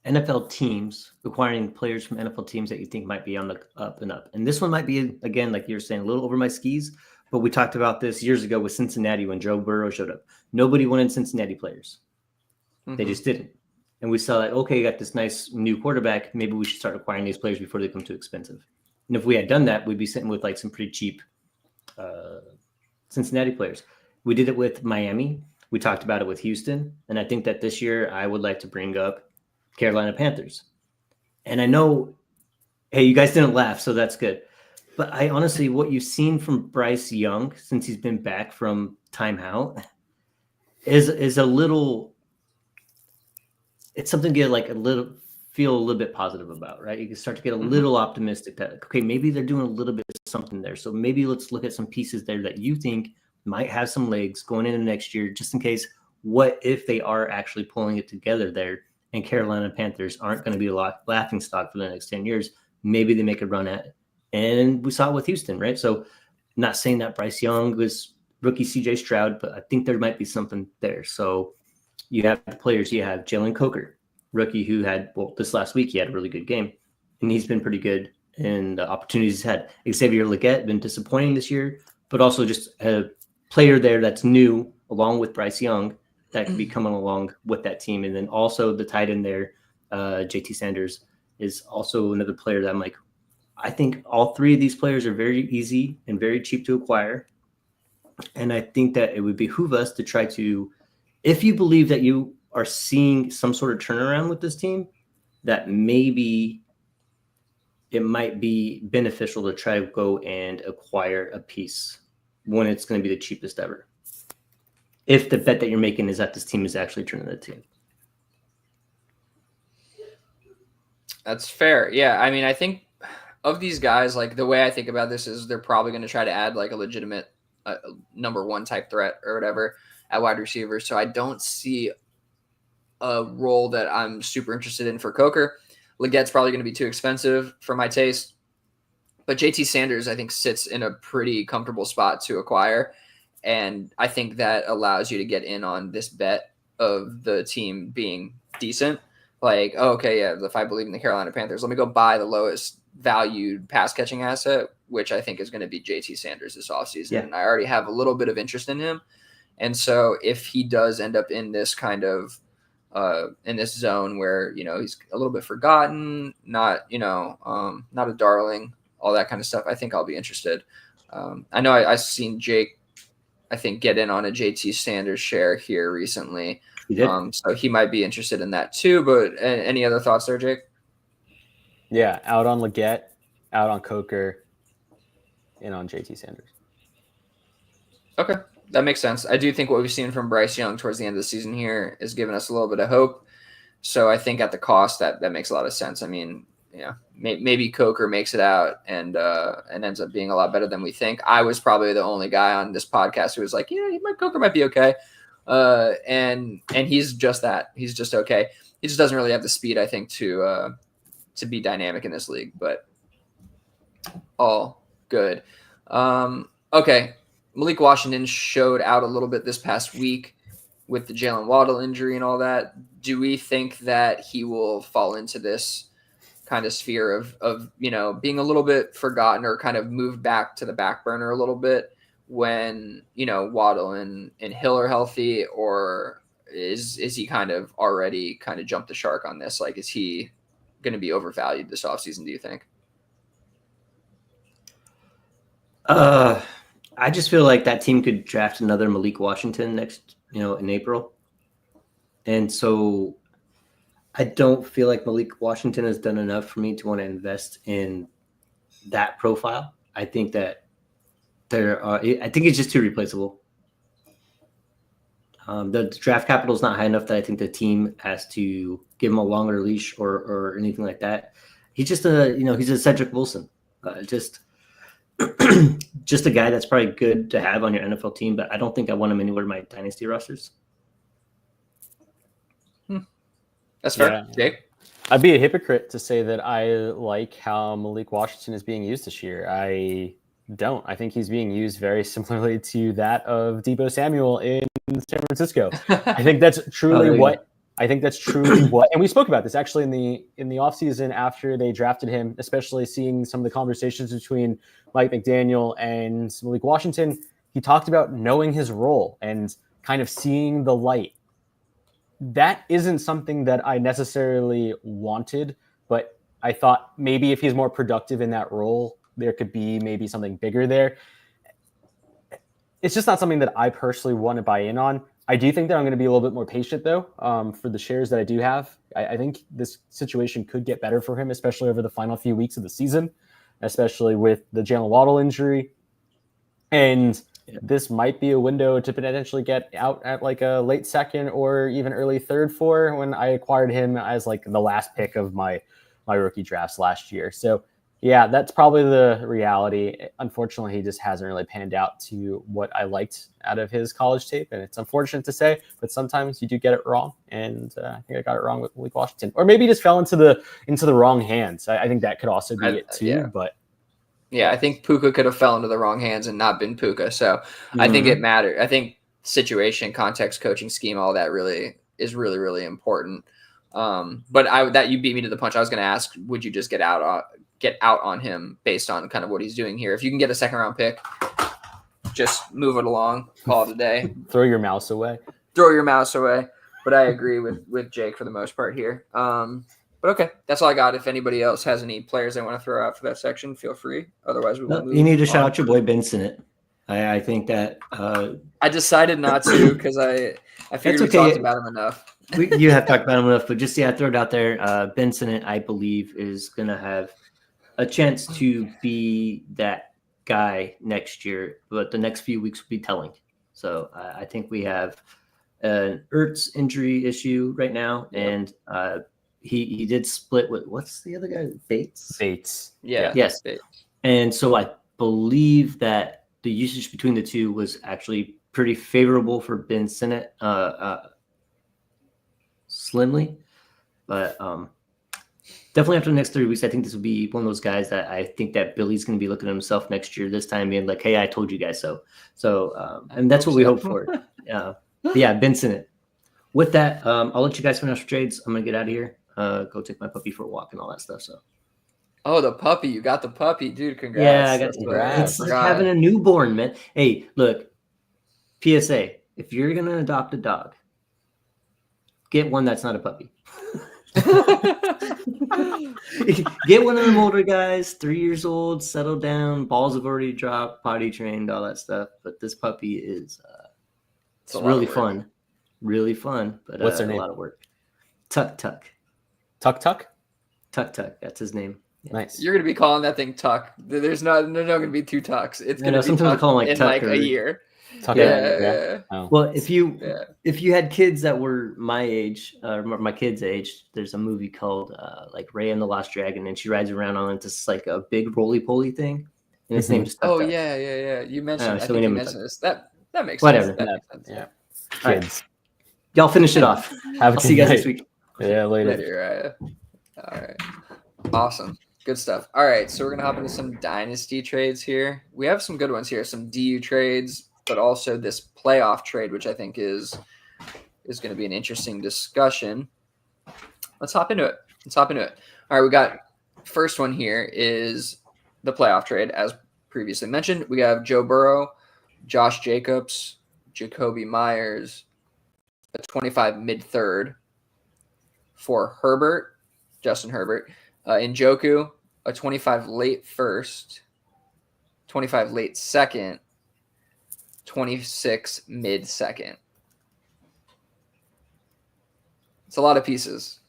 NFL teams, acquiring players from NFL teams that you think might be on the up and up. And this one might be, again, like you're saying, a little over my skis. But we talked about this years ago with Cincinnati when Joe Burrow showed up. Nobody wanted Cincinnati players. They just didn't. And we saw that, okay, you got this nice new quarterback. Maybe we should start acquiring these players before they become too expensive. And if we had done that, we'd be sitting with like some pretty cheap Cincinnati players. We did it with Miami. We talked about it with Houston, and I think that this year I would like to bring up Carolina Panthers. And I know, hey, you guys didn't laugh, so that's good. But I honestly, what you've seen from Bryce Young since he's been back from timeout is a little. It's something to get like feel a little bit positive about, right? You can start to get a little optimistic that okay, maybe they're doing a little bit of something there. So maybe let's look at some pieces there that you think might have some legs going into next year, just in case. What if they are actually pulling it together there, and Carolina Panthers aren't going to be a laughing stock for the next 10 years? Maybe they make a run at it. And we saw it with Houston, right? So I'm not saying that Bryce Young was rookie CJ Stroud, but I think there might be something there. So you have the players. You have Jalen Coker, rookie who had, this last week he had a really good game, and he's been pretty good in the opportunities he's had. Xavier Legette been disappointing this year, but also just a player there that's new along with Bryce Young that could be coming along with that team. And then also the tight end there, JT Sanders, is also another player that I'm like, I think all three of these players are very easy and very cheap to acquire. And I think that it would behoove us to try to, if you believe that you are seeing some sort of turnaround with this team, that maybe it might be beneficial to try to go and acquire a piece when it's going to be the cheapest ever. If the bet that you're making is that this team is actually turning the team. That's fair. Yeah. I mean, I think of these guys, like the way I think about this is they're probably going to try to add like a legitimate number one type threat or whatever at wide receiver. So I don't see a role that I'm super interested in for Coker. Legette's probably going to be too expensive for my taste. But JT Sanders, I think, sits in a pretty comfortable spot to acquire. And I think that allows you to get in on this bet of the team being decent. Like, oh, okay, yeah, if I believe in the Carolina Panthers, let me go buy the lowest valued pass catching asset, which I think is going to be JT Sanders this offseason. Yeah. And I already have a little bit of interest in him. And so if he does end up in this kind of in this zone where, he's a little bit forgotten, not a darling, all that kind of stuff, I think I'll be interested. I know I've seen Jake, I think, get in on a JT Sanders share here recently. So he might be interested in that too. But any other thoughts there, Jake? Yeah, out on Legette, out on Coker, and on JT Sanders. Okay, that makes sense. I do think what we've seen from Bryce Young towards the end of the season here is giving us a little bit of hope. So I think at the cost, that makes a lot of sense. I mean, maybe Coker makes it out and ends up being a lot better than we think. I was probably the only guy on this podcast who was like, Coker might be okay. And he's just that. He's just okay. He just doesn't really have the speed, I think, to be dynamic in this league, but all good. Okay. Malik Washington showed out a little bit this past week with the Jalen Waddle injury and all that. Do we think that he will fall into this kind of sphere of being a little bit forgotten or kind of moved back to the back burner a little bit when, Waddle and Hill are healthy, or is he kind of already kind of jumped the shark on this? Like, is he going to be overvalued this offseason, do you think? I just feel like that team could draft another Malik Washington next, in April. And so I don't feel like Malik Washington has done enough for me to want to invest in that profile. I think that I think it's just too replaceable. The draft capital is not high enough that I think the team has to give him a longer leash or anything like that. He's just he's a Cedric Wilson, just a guy that's probably good to have on your NFL team, but I don't think I want him anywhere in my dynasty rosters. That's fair. Yeah. Jake? I'd be a hypocrite to say that I like how Malik Washington is being used this year. I don't. I think he's being used very similarly to that of Deebo Samuel in San Francisco. I think that's truly and we spoke about this actually in the offseason after they drafted him, especially seeing some of the conversations between Mike McDaniel and Malik Washington. He talked about knowing his role and kind of seeing the light. That isn't something that I necessarily wanted, but I thought maybe if he's more productive in that role, there could be maybe something bigger there. It's just not something that I personally want to buy in on. I do think that I'm going to be a little bit more patient, though, for the shares that I do have. I think this situation could get better for him, especially over the final few weeks of the season, especially with the Jalen Waddle injury. And this might be a window to potentially get out at like a late second or even early third for when I acquired him as like the last pick of my rookie drafts last year. So yeah, that's probably the reality. Unfortunately, he just hasn't really panned out to what I liked out of his college tape. And it's unfortunate to say, but sometimes you do get it wrong. And I think I got it wrong with Malik Washington. Or maybe he just fell into the wrong hands. I think that could also be it too. Yeah. But yeah, I think Puka could have fell into the wrong hands and not been Puka. So I think it mattered. I think situation, context, coaching scheme, all that really is really, really important. But that you beat me to the punch. I was going to ask, would you just get out on him based on kind of what he's doing here? If you can get a second round pick, just move it along, call it a day. Throw your mouse away. But I agree with Jake for the most part here. But okay, that's all I got. If anybody else has any players they want to throw out for that section, feel free. Otherwise, we will move. You need to shout out your boy Ben Sinnott. I think that I decided not to because I figured we talked about him enough. You have talked about him enough, but just throw it out there. Ben Sinnott, I believe, is going to have a chance to be that guy next year, but the next few weeks will be telling. So I think we have an Ertz injury issue right now, and he did split with what's the other guy? Bates. Yeah. Yes. Bates. And so I believe that the usage between the two was actually pretty favorable for Ben Sinnott, slimly, but definitely after the next 3 weeks, I think this will be one of those guys that I think that Billy's going to be looking at himself next year, this time being like, "Hey, I told you guys so." So, and that's what we hope for. Yeah, Ben Sinnott. With that, I'll let you guys finish your trades. I'm gonna get out of here. Go take my puppy for a walk and all that stuff. So. Oh, the puppy! You got the puppy, dude. Congrats! Yeah, I got congrats. It's like having a newborn, man. Hey, look. PSA: if you're gonna adopt a dog, get one that's not a puppy. Get one of them older guys, 3 years old, settled down, balls have already dropped, potty trained, all that stuff. But this puppy is it's really fun. Really fun, but what's their name? A lot of work. Tuck. Tuck? Tuck. That's his name. Yeah. Nice. You're gonna be calling that thing Tuck. There's not gonna be two Tucks. It's gonna be sometimes I call him in Tuck like a year. Tuck. Yeah. Oh. Well, if you had kids that were my age, my kid's age, there's a movie called like Raya and the Lost Dragon, and she rides around on this like a big roly-poly thing, and its name is Tuck. Oh yeah. You mentioned. I think you mentioned this. That makes sense. That makes sense. Yeah. Kids. Y'all finish it off. I'll see you guys next week. Yeah, later. All right. Awesome. Good stuff. All right. So we're going to hop into some dynasty trades here. We have some good ones here, some DU trades, but also this playoff trade, which I think is going to be an interesting discussion. Let's hop into it. All right. We got first one here is the playoff trade. As previously mentioned, we have Joe Burrow, Josh Jacobs, Jacoby Myers, a 25 mid-third for Justin Herbert, Njoku, a 25 late first, 25 late second, 26 mid-second. It's a lot of pieces.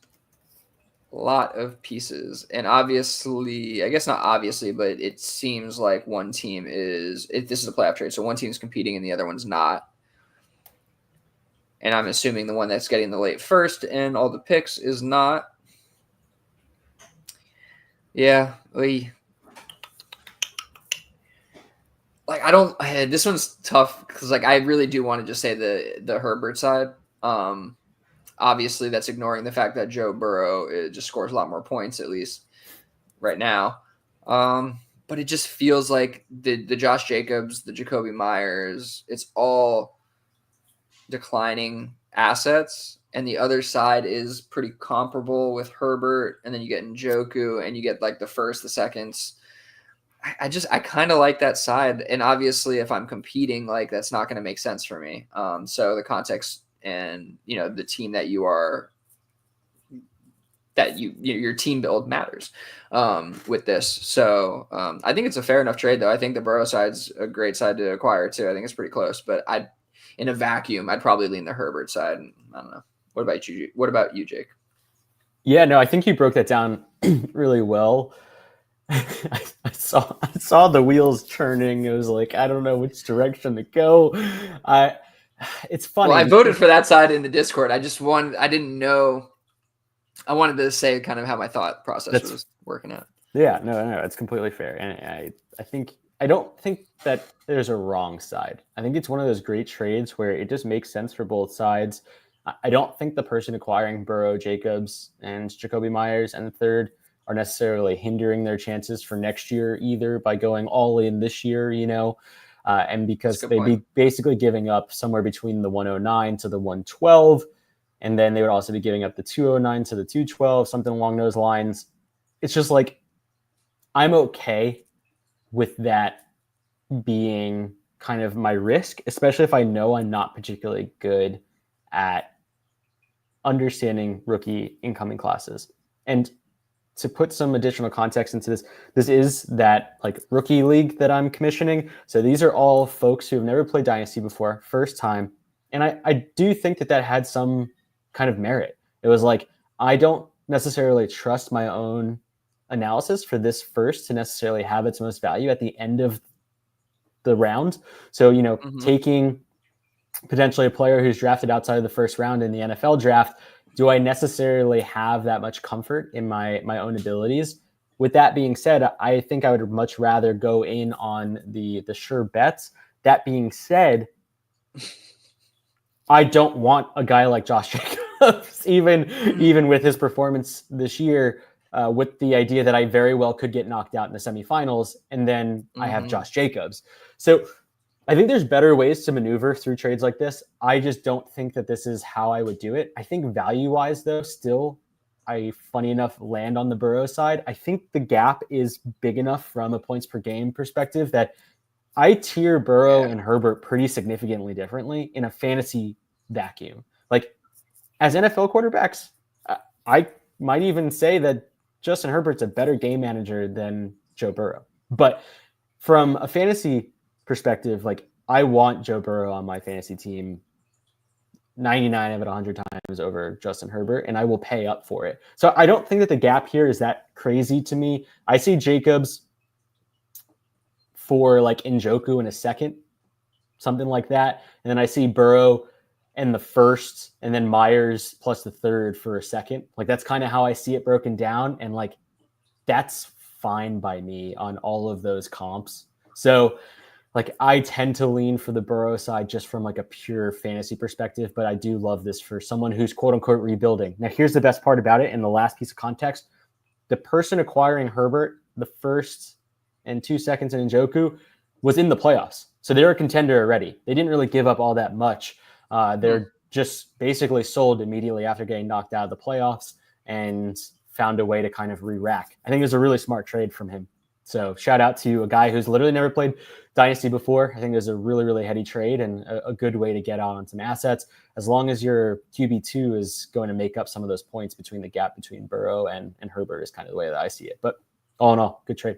And obviously, I guess not obviously, but it seems like one team this is a playoff trade, so one team's competing and the other one's not. And I'm assuming the one that's getting the late first and all the picks is not. Yeah. This one's tough because I really do want to just say the Herbert side. Obviously that's ignoring the fact that Joe Burrow just scores a lot more points, at least right now. But it just feels like the Josh Jacobs, the Jacoby Myers, it's all declining assets, and the other side is pretty comparable with Herbert, and then you get Njoku and you get like the first, the seconds. I kind of like that side, and obviously if I'm competing, like that's not going to make sense for me. So the context and the team that your team build matters with this. So I think it's a fair enough trade, though. I think the Burrow side's a great side to acquire too. I think it's pretty close, but in a vacuum, I'd probably lean the Herbert side. I don't know. What about you? What about you, Jake? Yeah, no, I think you broke that down really well. I saw the wheels churning. It was like, I don't know which direction to go. It's funny. Well, I voted for that side in the Discord. I didn't know. I wanted to say kind of how my thought process was working out. Yeah, no, it's completely fair. And I don't think that there's a wrong side. I think it's one of those great trades where it just makes sense for both sides. I don't think the person acquiring Burrow, Jacobs, and Jacoby Myers and the third are necessarily hindering their chances for next year either by going all in this year, and because they'd be basically giving up somewhere between the 109 to the 112, and then they would also be giving up the 209 to the 212, something along those lines. It's just like, I'm okay with that being kind of my risk, especially if I know I'm not particularly good at understanding rookie incoming classes. And to put some additional context into this is that like rookie league that I'm commissioning. So these are all folks who have never played Dynasty before, first time. And I do think that had some kind of merit. It was like, I don't necessarily trust my own analysis for this first to necessarily have its most value at the end of the round. So, taking potentially a player who's drafted outside of the first round in the NFL draft, do I necessarily have that much comfort in my own abilities? With that being said, I think I would much rather go in on the sure bets. That being said, I don't want a guy like Josh Jacobs, even with his performance this year, with the idea that I very well could get knocked out in the semifinals, and then I have Josh Jacobs. So I think there's better ways to maneuver through trades like this. I just don't think that this is how I would do it. I think value-wise, though, still, funny enough, land on the Burrow side. I think the gap is big enough from a points per game perspective that I tier Burrow and Herbert pretty significantly differently in a fantasy vacuum. Like, as NFL quarterbacks, I might even say that Justin Herbert's a better game manager than Joe Burrow. But from a fantasy perspective, like, I want Joe Burrow on my fantasy team 99 of it 100 times over Justin Herbert, and I will pay up for it. So I don't think that the gap here is that crazy to me. I see Jacobs for like Njoku in a second, something like that. And then I see Burrow and the first, and then Myers plus the third for a second. Like, that's kind of how I see it broken down. And like, that's fine by me on all of those comps. So like, I tend to lean for the Burrow side just from like a pure fantasy perspective, but I do love this for someone who's quote unquote rebuilding. Now, here's the best part about it. And the last piece of context, the person acquiring Herbert, the first and 2 seconds in Njoku, was in the playoffs. So they're a contender already. They didn't really give up all that much. They're just basically sold immediately after getting knocked out of the playoffs and found a way to kind of re-rack. I think it was a really smart trade from him. So shout out to a guy who's literally never played Dynasty before. I think it was a really, really heady trade and a good way to get out on some assets, as long as your QB2 is going to make up some of those points between the gap between Burrow and Herbert is kind of the way that I see it. But all in all, good trade.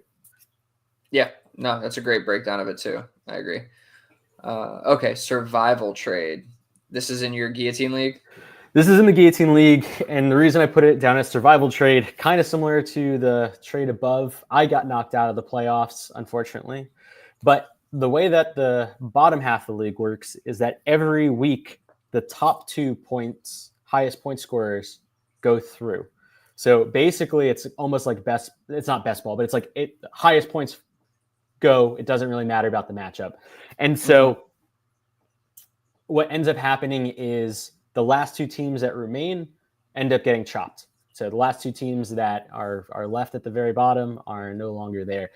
Yeah, no, that's a great breakdown of it too. I agree. Okay, survival trade. This is in your Guillotine League? This is in the Guillotine League, and the reason I put it down as survival trade, kind of similar to the trade above, I got knocked out of the playoffs, unfortunately. But the way that the bottom half of the league works is that every week, the top 2 highest point scorers go through. So basically, it's almost like it's not best ball, but it's like highest points go. It doesn't really matter about the matchup. And so what ends up happening is the last 2 teams that remain end up getting chopped. So the last 2 teams that are left at the very bottom are no longer there.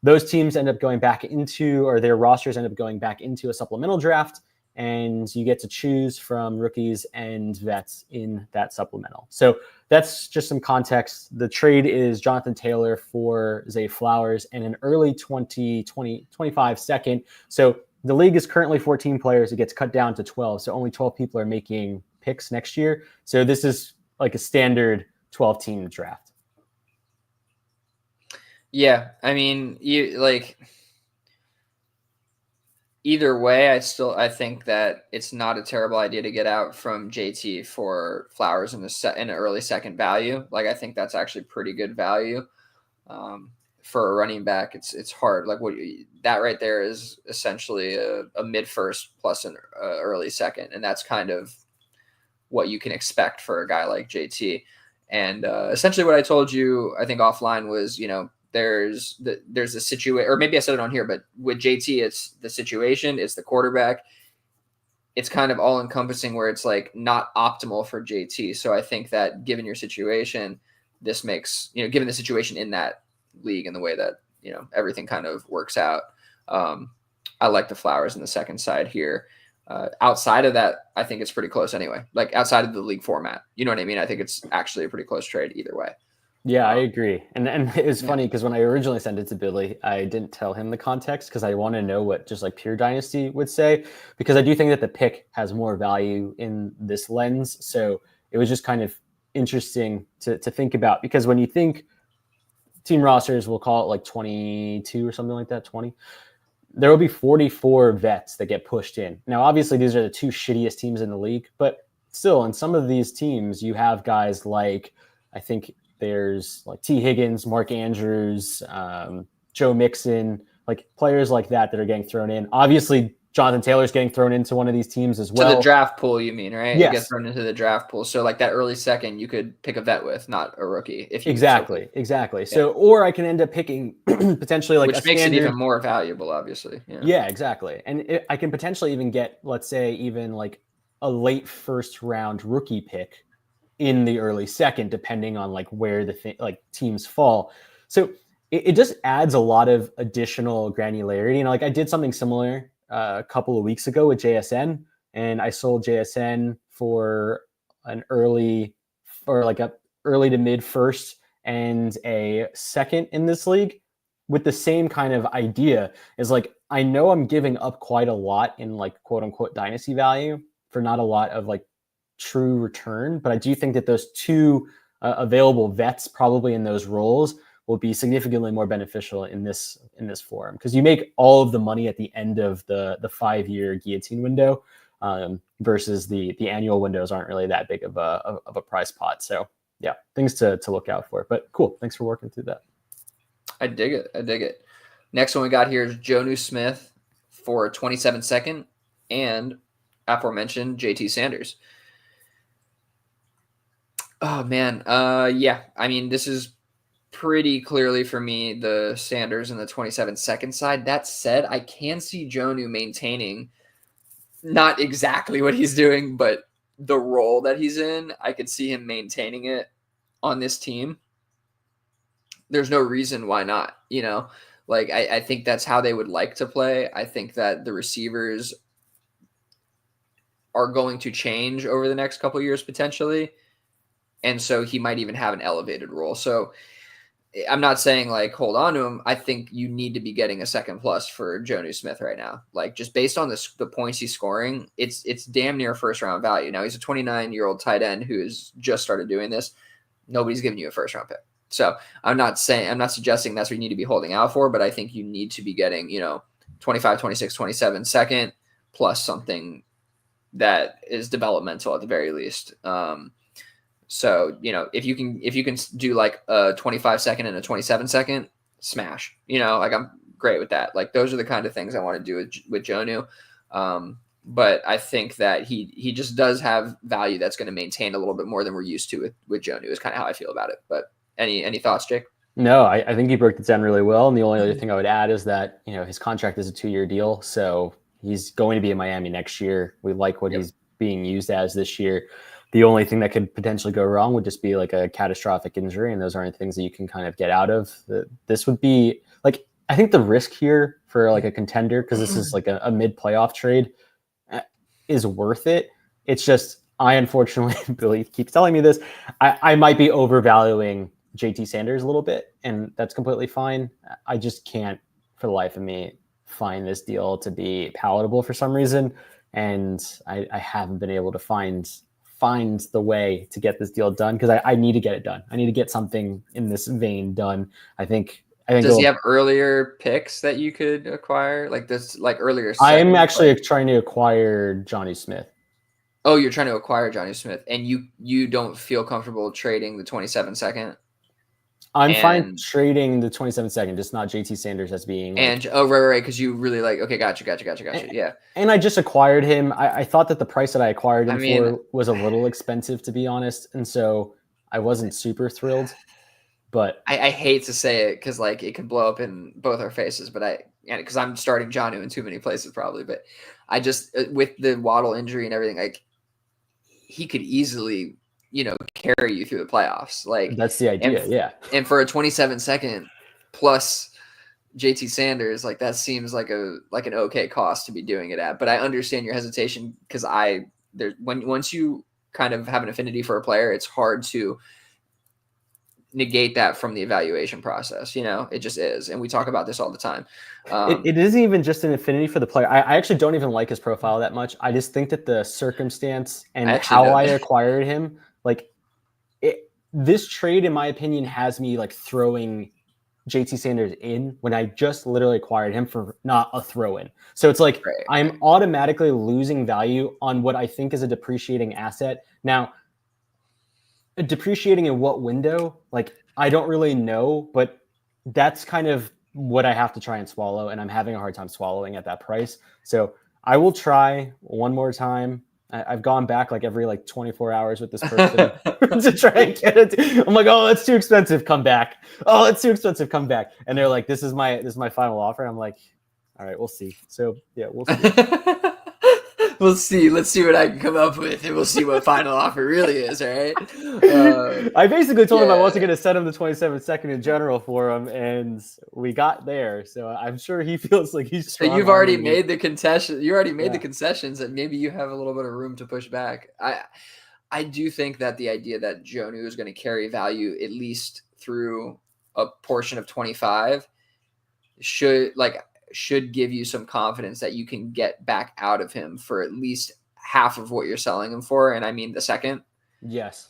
Those teams end up going back into, or their rosters end up going back into a supplemental draft, and you get to choose from rookies and vets in that supplemental. So that's just some context. The trade is Jonathan Taylor for Zay Flowers and an early 2025 second. So the league is currently 14 players. It gets cut down to 12. So only 12 people are making picks next year. So this is like a standard 12-team draft. Yeah, I mean, you like, either way, I think that it's not a terrible idea to get out from JT for Flowers in an early second value. Like I think that's actually pretty good value. For a running back, it's hard. Like that right there is essentially a mid first plus an early second, and that's kind of what you can expect for a guy like JT. And essentially, what I told you, I think offline was, there's the situation, or maybe I said it on here, but with JT, it's the situation, it's the quarterback. It's kind of all encompassing where it's like not optimal for JT. So I think that given your situation, this makes, given the situation in that league and the way that, everything kind of works out. I like the Flowers in the second side here. Outside of that, I think it's pretty close anyway. Like outside of the league format, you know what I mean? I think it's actually a pretty close trade either way. Yeah, I agree. And it was funny because when I originally sent it to Billy, I didn't tell him the context because I want to know what just like pure dynasty would say, because I do think that the pick has more value in this lens. So it was just kind of interesting to think about, because when you think team rosters, we'll call it like 22 or something like that, 20. There will be 44 vets that get pushed in. Now, obviously, these are the two shittiest teams in the league, but still, in some of these teams, you have guys like, I think there's like T. Higgins, Mark Andrews, Joe Mixon, like players like that are getting thrown in. Obviously, Jonathan Taylor's getting thrown into one of these teams as well. To the draft pool, you mean, right? Yes. It gets thrown into the draft pool. So like that early second, you could pick a vet with, not a rookie. If you Exactly. Yeah. So, or I can end up picking potentially like which makes it even more valuable, obviously. Yeah, exactly. And I can potentially even get, let's say, even like a late first round rookie pick in the early second, depending on like where the teams fall. So it just adds a lot of additional granularity. And like I did something similar a couple of weeks ago with JSN, and I sold JSN for an early to mid first and a second in this league, with the same kind of idea. Is like, I know I'm giving up quite a lot in like quote unquote dynasty value for not a lot of like true return, but I do think that those two available vets probably in those roles will be significantly more beneficial in this forum, because you make all of the money at the end of the 5-year guillotine window, versus the annual windows aren't really that big of a price pot. So yeah, things to look out for. But cool, thanks for working through that. I dig it. Next one we got here is Jonnu Smith for 27 second and aforementioned JT Sanders. Oh man, yeah. I mean, this is pretty clearly for me the Sanders and the 27 second side. That said, I can see Jonnu maintaining not exactly what he's doing, but the role that he's in. I could see him maintaining it on this team. There's no reason why not, Like I think that's how they would like to play. I think that the receivers are going to change over the next couple of years potentially. And so he might even have an elevated role. So I'm not saying like hold on to him. I think you need to be getting a second plus for Jonnu Smith right now. Like just based on the points he's scoring, it's damn near first round value. Now he's a 29-year-old tight end who has just started doing this. Nobody's giving you a first round pick. So I'm not suggesting that's what you need to be holding out for, but I think you need to be getting, 25, 26, 27 second plus something that is developmental at the very least. So, if you can do like a 25 second and a 27 second, smash, like I'm great with that. Like those are the kind of things I want to do with Jonnu. But I think that he just does have value that's going to maintain a little bit more than we're used to with Jonnu is kind of how I feel about it. But any thoughts, Jake? No, I think he broke it down really well. And the only other thing I would add is that, his contract is a 2-year deal. So he's going to be in Miami next year. We like what he's being used as this year. The only thing that could potentially go wrong would just be like a catastrophic injury. And those aren't things that you can kind of get out of. This would be like, I think the risk here for like a contender, because this is like a mid playoff trade, is worth it. It's just, I unfortunately, Billy keeps telling me this, I might be overvaluing JT Sanders a little bit, and that's completely fine. I just can't, for the life of me, find this deal to be palatable for some reason. And I haven't been able to find the way to get this deal done, because I need to get it done. I need to get something in this vein done. I think I think Does he have earlier picks that you could acquire? Like this, like earlier. I'm second, actually like- trying to acquire Johnny Smith. Oh, you're trying to acquire Johnny Smith, and you don't feel comfortable trading the 27 second. I'm fine trading the 27-second, just not JT Sanders as being like, And right, because you really like. Okay, gotcha. Yeah. And I just acquired him. I thought that the price that I acquired him I mean- for was a little expensive, to be honest, and so I wasn't super thrilled. But I hate to say it because like it could blow up in both our faces, but because I'm starting Jonnu in too many places probably, but I just with the Waddle injury and everything, like he could easily carry you through the playoffs. Like that's the idea, yeah. And for a 27-second plus JT Sanders, like that seems like an okay cost to be doing it at. But I understand your hesitation because once you kind of have an affinity for a player, it's hard to negate that from the evaluation process. It just is, and we talk about this all the time. It isn't even just an affinity for the player. I actually don't even like his profile that much. I just think that the circumstance and how I acquired him, like this trade, in my opinion, has me like throwing JT Sanders in when I just literally acquired him for not a throw-in. So it's like I'm automatically losing value on what I think is a depreciating asset. Now, depreciating in what window? Like I don't really know, but that's kind of what I have to try and swallow, and I'm having a hard time swallowing at that price. So I will try one more time. I've gone back like every 24 hours with this person to try and get it. I'm like, oh, that's too expensive. Come back. Oh, it's too expensive. Come back. And they're like, this is my final offer. And I'm like, all right, we'll see. So yeah, we'll see. We'll see. Let's see what I can come up with, and we'll see what final offer really is. All right. I basically told him I wasn't going to send him the 27-second in general for him, and we got there. So I'm sure he feels like he's. So you've already made the concession. You already made the concessions, and maybe you have a little bit of room to push back. I do think that the idea that Jonnu is going to carry value at least through a portion of 25 should give you some confidence that you can get back out of him for at least half of what you're selling him for. And I mean the second. Yes.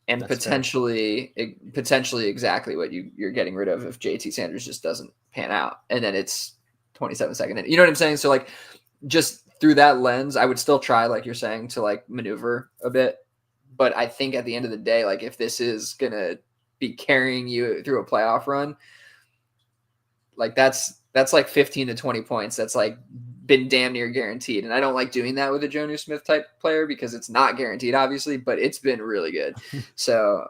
And potentially exactly what you're getting rid of if JT Sanders just doesn't pan out. And then it's 27-second. You know what I'm saying? So like just through that lens, I would still try, like you're saying, to like maneuver a bit. But I think at the end of the day, like if this is going to be carrying you through a playoff run, like that's like 15 to 20 points. That's like been damn near guaranteed. And I don't like doing that with a Jonnu Smith type player because it's not guaranteed, obviously, but it's been really good. So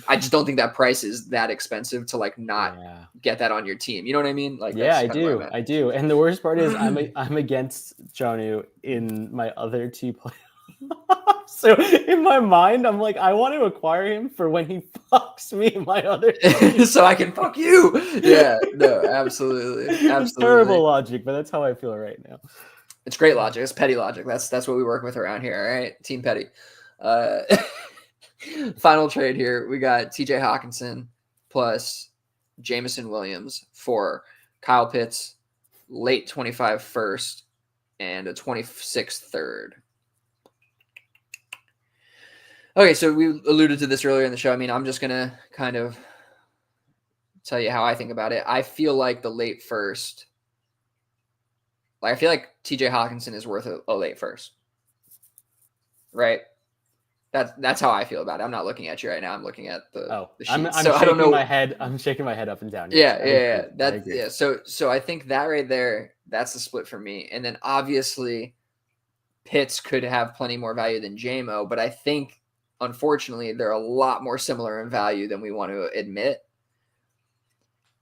I just don't think that price is that expensive to like not get that on your team. You know what I mean? Like, yeah, I do. And the worst part is I'm against Jonnu in my other two players. So in my mind, I'm like, I want to acquire him for when he fucks me in my other team. So I can fuck you. Yeah, no, absolutely. It's terrible logic, but that's how I feel right now. It's great logic. It's petty logic. That's what we work with around here. All right, Team Petty. Final trade here. We got TJ Hawkinson plus Jameson Williams for Kyle Pitts, late 25 first and a 26 third. Okay, so we alluded to this earlier in the show. I mean, I'm just going to kind of tell you how I think about it. I feel like the late first, I feel like TJ Hawkinson is worth a late first, right? That's how I feel about it. I'm not looking at you right now. I'm looking at the sheet. I'm so I don't know. I'm shaking my head up and down. Yeah. So I think that right there, that's the split for me. And then obviously Pitts could have plenty more value than JMO, but I think unfortunately they're a lot more similar in value than we want to admit.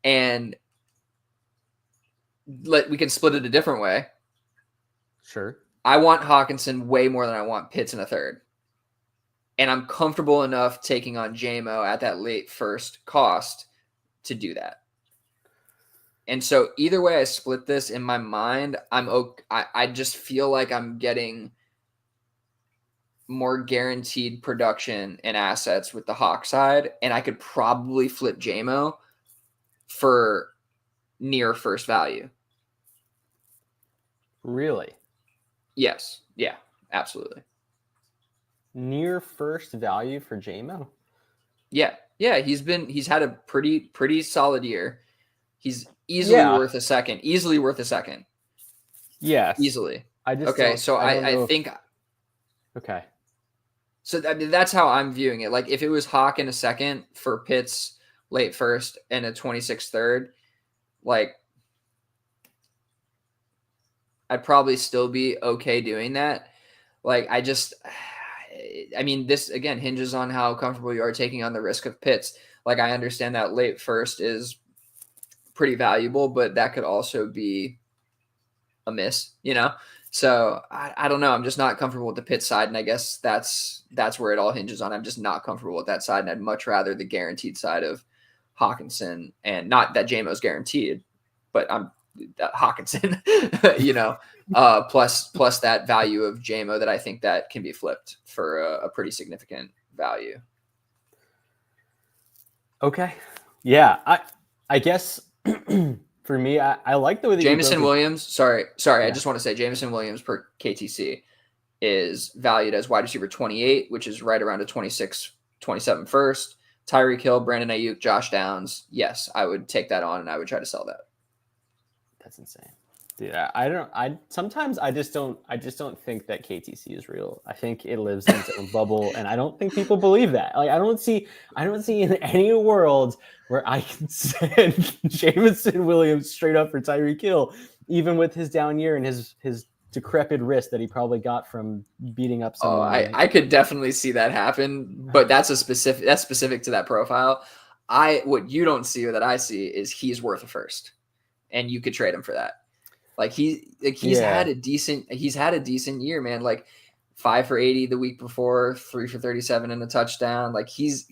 And we can split it a different way. Sure. I want Hawkinson way more than I want Pitts in a third. And I'm comfortable enough taking on JMO at that late first cost to do that. And so either way I split this in my mind, I just feel like I'm getting more guaranteed production and assets with the Hawk side. And I could probably flip JMO for near first value. Really? Yes. Yeah, absolutely. Near first value for JMO? Yeah. He's had a pretty solid year. He's easily Yeah. worth a second. Easily worth a second. Yes. Easily. I just Okay, don't- so I don't I know if- think Okay. so. I mean, that's how I'm viewing it. Like if it was Hawk in a second for Pitts late first and a 26 third, like I'd probably still be okay doing that. Like I mean, this again hinges on how comfortable you are taking on the risk of Pitts. Like I understand that late first is pretty valuable, but that could also be a miss, So I don't know. I'm just not comfortable with the Pitts side, and I guess that's where it all hinges on. I'm just not comfortable with that side, and I'd much rather the guaranteed side of Hawkinson, and not that JMO's guaranteed, but I'm Hawkinson, plus that value of JMO that I think that can be flipped for a pretty significant value. Okay. Yeah. I guess for me, I like the way that Jameson you Williams. Sorry. I Yeah. just want to say Jameson Williams per KTC is valued as wide receiver 28, which is right around a 26, 27 first. Tyreek Hill, Brandon Ayuk, Josh Downs. Yes, I would take that on and I would try to sell that. That's insane. Dude, sometimes I just don't think that KTC is real. I think it lives in its own bubble, and I don't think people believe that. Like I don't see in any world where I can send Jameson Williams straight up for Tyreek Hill, even with his down year and his decrepit wrist that he probably got from beating up someone. I could definitely see that happen, but that's specific to that profile. What you don't see or that I see is he's worth a first, and you could trade him for that. Like he's had a decent year, man. Like 5 for 80 the week before, 3 for 37 and a touchdown. Like he's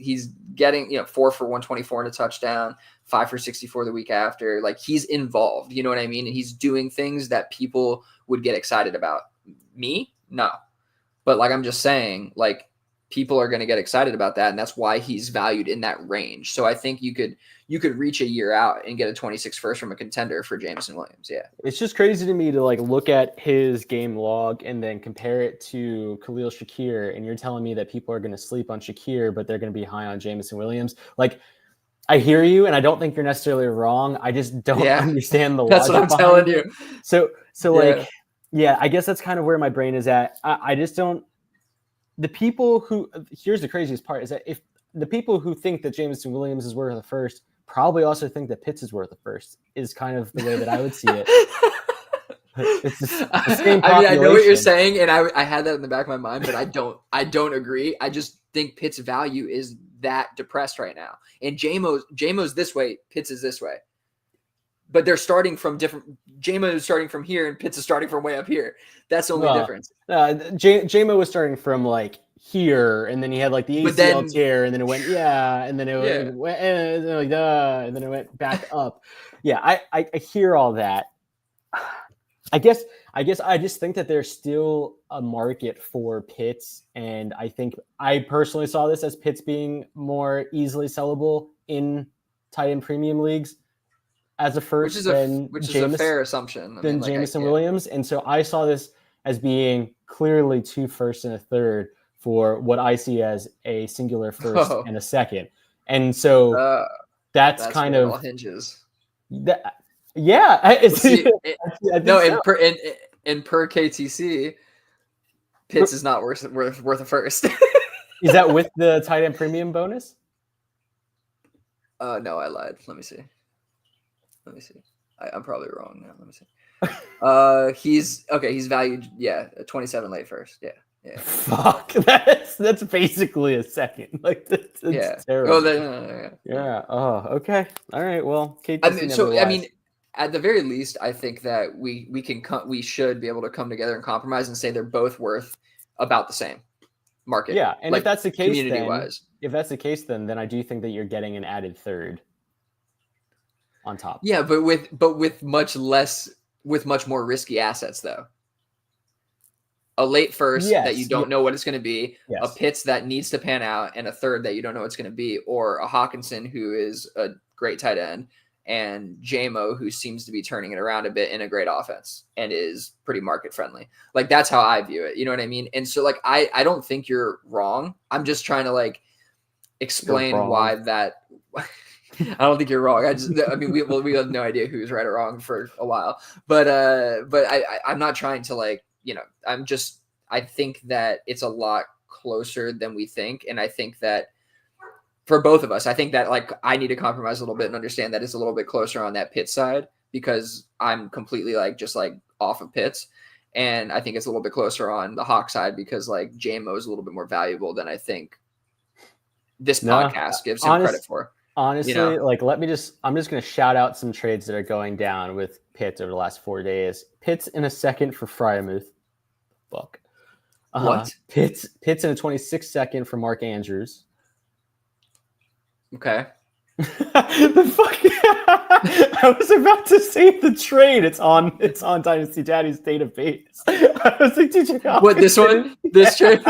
getting 4 for 124 and a touchdown, 5 for 64 the week after. Like he's involved, you know what I mean? And he's doing things that people would get excited about. Me? No. But like I'm just saying, like people are going to get excited about that, and that's why he's valued in that range. So I think you could reach a year out and get a 26 first from a contender for Jameson Williams. Yeah. It's just crazy to me to like look at his game log and then compare it to Khalil Shakir, and you're telling me that people are going to sleep on Shakir, but they're going to be high on Jameson Williams. Like I hear you, and I don't think you're necessarily wrong. I just don't understand the That's logic. what I'm telling you. So like, yeah, I guess that's kind of where my brain is at. I just don't. The people who here's the craziest part is that if the people who think that Jameson Williams is worth the first probably also think that Pitts is worth the first is kind of the way that I would see it. It's the same population. I mean, I know what you're saying, and I had that in the back of my mind, but I don't agree. I just think Pitts' value is that depressed right now, and JMO's this way, Pitts is this way. But they're starting from different. JMO is starting from here, and Pitts is starting from way up here. That's the only difference. JMO was starting from like here, and then he had like the ACL tear, and then it went and then it went and then it went back up. Yeah, I hear all that. I guess I just think that there's still a market for Pitts, and I think I personally saw this as Pitts being more easily sellable in tight end premium leagues as a first, which is a fair assumption. Than Jameson Williams, and so I saw this as being clearly 2 firsts and a third for what I see as a singular first and a second, and so that's kind of all hinges. That, yeah, in per KTC, Pitts is not worth a first. Is that with the tight end premium bonus? No, I lied. Let me see. I'm probably wrong now. Let me see. He's valued, a 27 late first. Yeah. Fuck, that's basically a second. Like that's terrible. Yeah. Oh, okay. All right. Well, I mean, at the very least, I think that we should be able to come together and compromise and say they're both worth about the same market. Yeah, and if that's the case, community-wise, then I do think that you're getting an added third on top. Yeah, but with much more risky assets though. A late first that you don't know what it's going to be, a Pitts that needs to pan out, and a third that you don't know what it's going to be, or a Hawkinson who is a great tight end, and JMO who seems to be turning it around a bit in a great offense and is pretty market friendly. Like that's how I view it. You know what I mean? And so like I don't think you're wrong. I'm just trying to like explain why that I don't think you're wrong. I mean, we have no idea who's right or wrong for a while, but I'm not trying to like, I think that it's a lot closer than we think. And I think that for both of us, I think that like I need to compromise a little bit and understand that it's a little bit closer on that Pitt side because I'm completely like just like off of Pitts. And I think it's a little bit closer on the Hawk side because like JMO is a little bit more valuable than I think this podcast gives him credit for. Honestly, like I'm just going to shout out some trades that are going down with Pitts over the last 4 days. Pitts in a second for Fryermuth. Fuck. What? Pitts in a 26 second for Mark Andrews. Okay. The fuck? I was about to say the trade. It's on Dynasty Daddy's database. I was like, did you know? What, this one? This trade?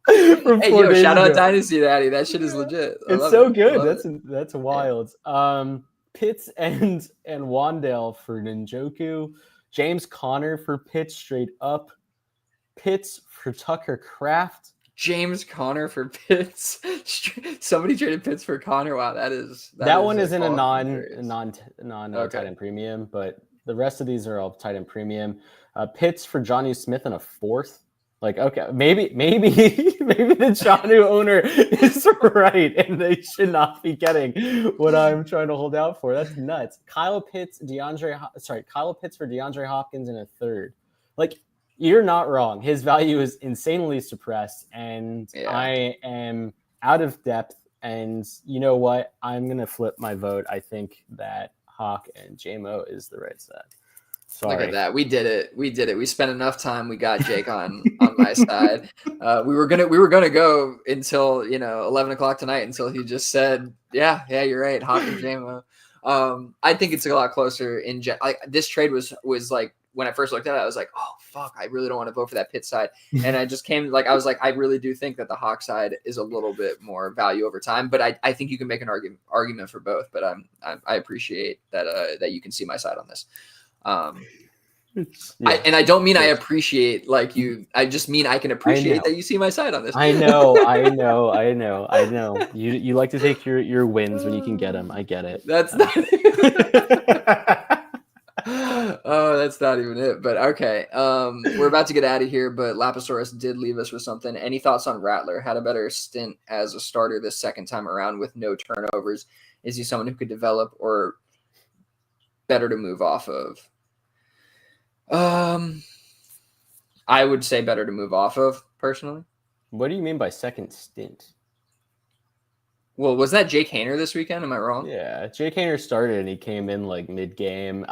Hey, yo, shout out Dynasty Daddy. That shit is legit. It's so good. That's wild. Yeah. Pitts and Wandale for Njoku. James Conner for Pitts straight up. Pitts for Tucker Kraft. James Conner for Pitts. Somebody traded Pitts for Conner. Wow, that one is in a non okay. tight end premium, but the rest of these are all tight end premium. Pitts for Jonnu Smith in a fourth. Like, okay, maybe the Jonnu owner is right, and they should not be getting what I'm trying to hold out for. That's nuts. Kyle Pitts for DeAndre Hopkins in a third. Like, you're not wrong. His value is insanely suppressed, and I am out of depth. And you know what? I'm gonna flip my vote. I think that Hawk and JMO is the right side. Sorry. Look at that. We did it. We spent enough time. We got Jake on my side. We were gonna go until 11 o'clock tonight until he just said, yeah, you're right. Hawk and JMO. I think it's a lot closer like this trade was like. When I first looked at it, I was like, oh, fuck, I really don't want to vote for that Pitt side. And I just I was like, I really do think that the Hawk side is a little bit more value over time. But I think you can make an argument for both. But I appreciate that you can see my side on this. I don't mean I appreciate like you. I just mean I can appreciate that you see my side on this. I know. You like to take your wins when you can get them. I get it. That's not Oh, that's not even it. But okay. We're about to get out of here, but Lapisaurus did leave us with something. Any thoughts on Rattler? Had a better stint as a starter this second time around with no turnovers. Is he someone who could develop or better to move off of? I would say better to move off of, personally. What do you mean by second stint? Well, was that Jake Haener this weekend? Am I wrong? Yeah, Jake Haener started and he came in like mid-game.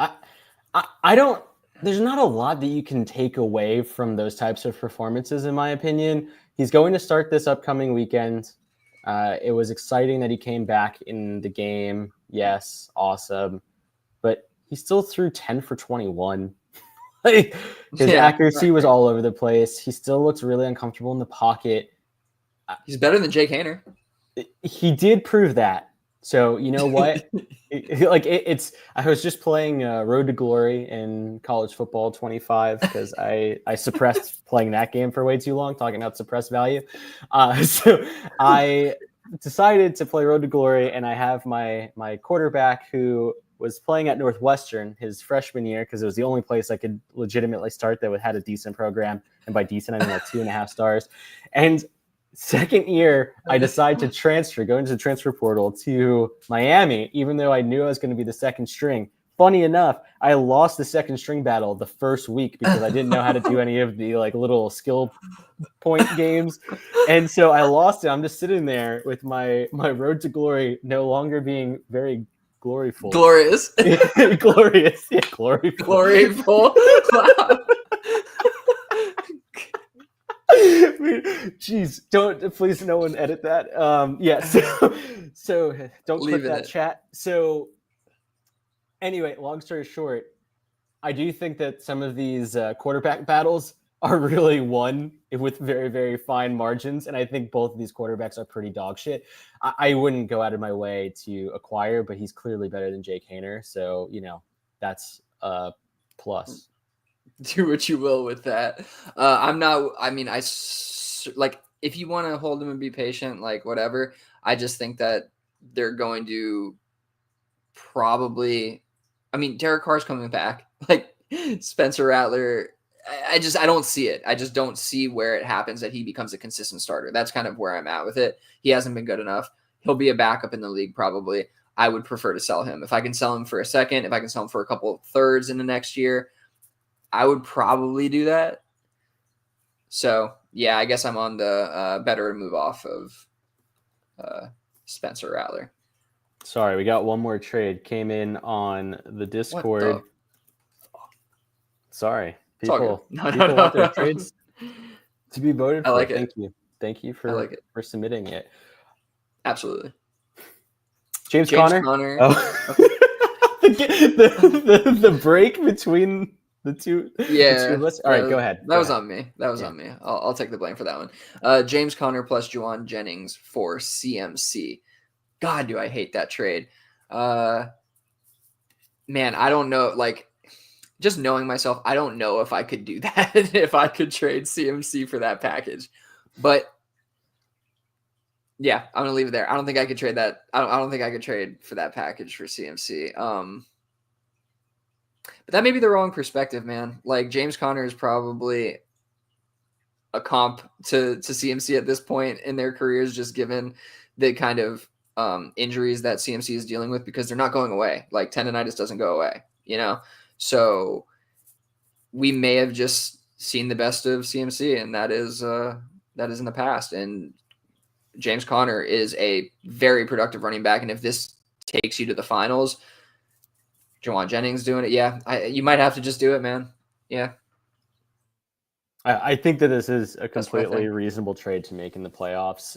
I don't. There's not a lot that you can take away from those types of performances, in my opinion. He's going to start this upcoming weekend. It was exciting that he came back in the game. Yes, awesome. But he still threw 10 for 21. His accuracy was all over the place. He still looks really uncomfortable in the pocket. He's better than Jake Haener. He did prove that. So you know what? I was just playing Road to Glory in college football 25 because I suppressed playing that game for way too long, talking about suppressed value. So I decided to play Road to Glory, and I have my quarterback who was playing at Northwestern his freshman year because it was the only place I could legitimately start that had a decent program, and by decent I mean like 2.5 stars. And second year, I decided to go into the transfer portal to Miami, even though I knew I was going to be the second string. Funny enough, I lost the second string battle the first week because I didn't know how to do any of the like little skill point games. And so I lost it. I'm just sitting there with my Road to Glory no longer being very glorious. Glorious. Glorious. Yeah, gloryful. Wow. Jeez, please no one edit that. So don't click that chat. So anyway, long story short, I do think that some of these quarterback battles are really won with very, very fine margins. And I think both of these quarterbacks are pretty dog shit. I wouldn't go out of my way to acquire, but he's clearly better than Jake Haener. So, that's a plus. Do what you will with that. If you want to hold him and be patient, like whatever, I just think that they're going to probably, I mean, Derek Carr's coming back. Like Spencer Rattler, I don't see it. I just don't see where it happens that he becomes a consistent starter. That's kind of where I'm at with it. He hasn't been good enough. He'll be a backup in the league probably. I would prefer to sell him. If I can sell him for a second, if I can sell him for a couple of thirds in the next year, I would probably do that. So, yeah, I guess I'm on the better to move off of Spencer Rattler. Sorry, we got one more trade. Came in on the Discord. Sorry. People want their trades to be voted for. I like it. Thank you. Thank you for submitting it. Absolutely. James Conner. Oh. the break between the two. Yeah. The two of us. All right, go ahead. That was on me. On me. I'll take the blame for that one. James Conner plus Juwan Jennings for CMC. God, do I hate that trade. Man, I don't know. Like, just knowing myself, I don't know if I could do that, if I could trade CMC for that package. But yeah, I'm gonna leave it there. I don't think I could trade that. I don't think I could trade for that package for CMC. But that may be the wrong perspective, man. Like, James Conner is probably a comp to CMC at this point in their careers, just given the kind of injuries that CMC is dealing with, because they're not going away. Like, tendonitis doesn't go away, you know? So we may have just seen the best of CMC, and that is in the past. And James Conner is a very productive running back. And if this takes you to the finals, Juwan Jennings doing it. Yeah. You might have to just do it, man. Yeah. I think that this is a completely reasonable trade to make in the playoffs.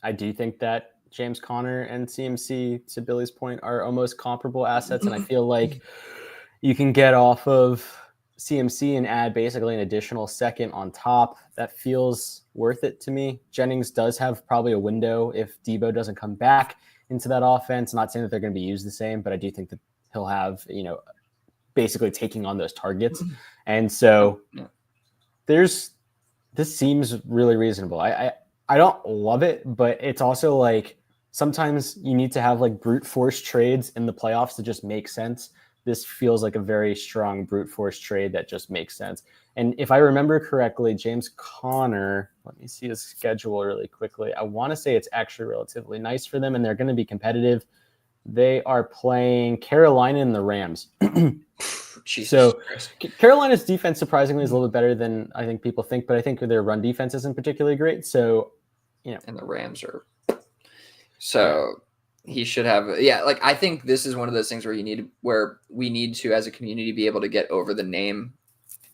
I do think that James Conner and CMC, to Billy's point, are almost comparable assets. And I feel like you can get off of CMC and add basically an additional second on top. That feels worth it to me. Jennings does have probably a window if Debo doesn't come back into that offense. I'm not saying that they're going to be used the same, but I do think that he'll have, basically taking on those targets. And so this seems really reasonable. I don't love it, but it's also like sometimes you need to have like brute force trades in the playoffs to just make sense. This feels like a very strong brute force trade that just makes sense. And if I remember correctly, James Conner, let me see his schedule really quickly. I want to say it's actually relatively nice for them, and they're going to be competitive. They are playing Carolina and the Rams. So Carolina's defense surprisingly is a little bit better than I think people think, but I think their run defense isn't particularly great. So, and the Rams are. So he should have, like, I think this is one of those things where we need to, as a community, be able to get over the name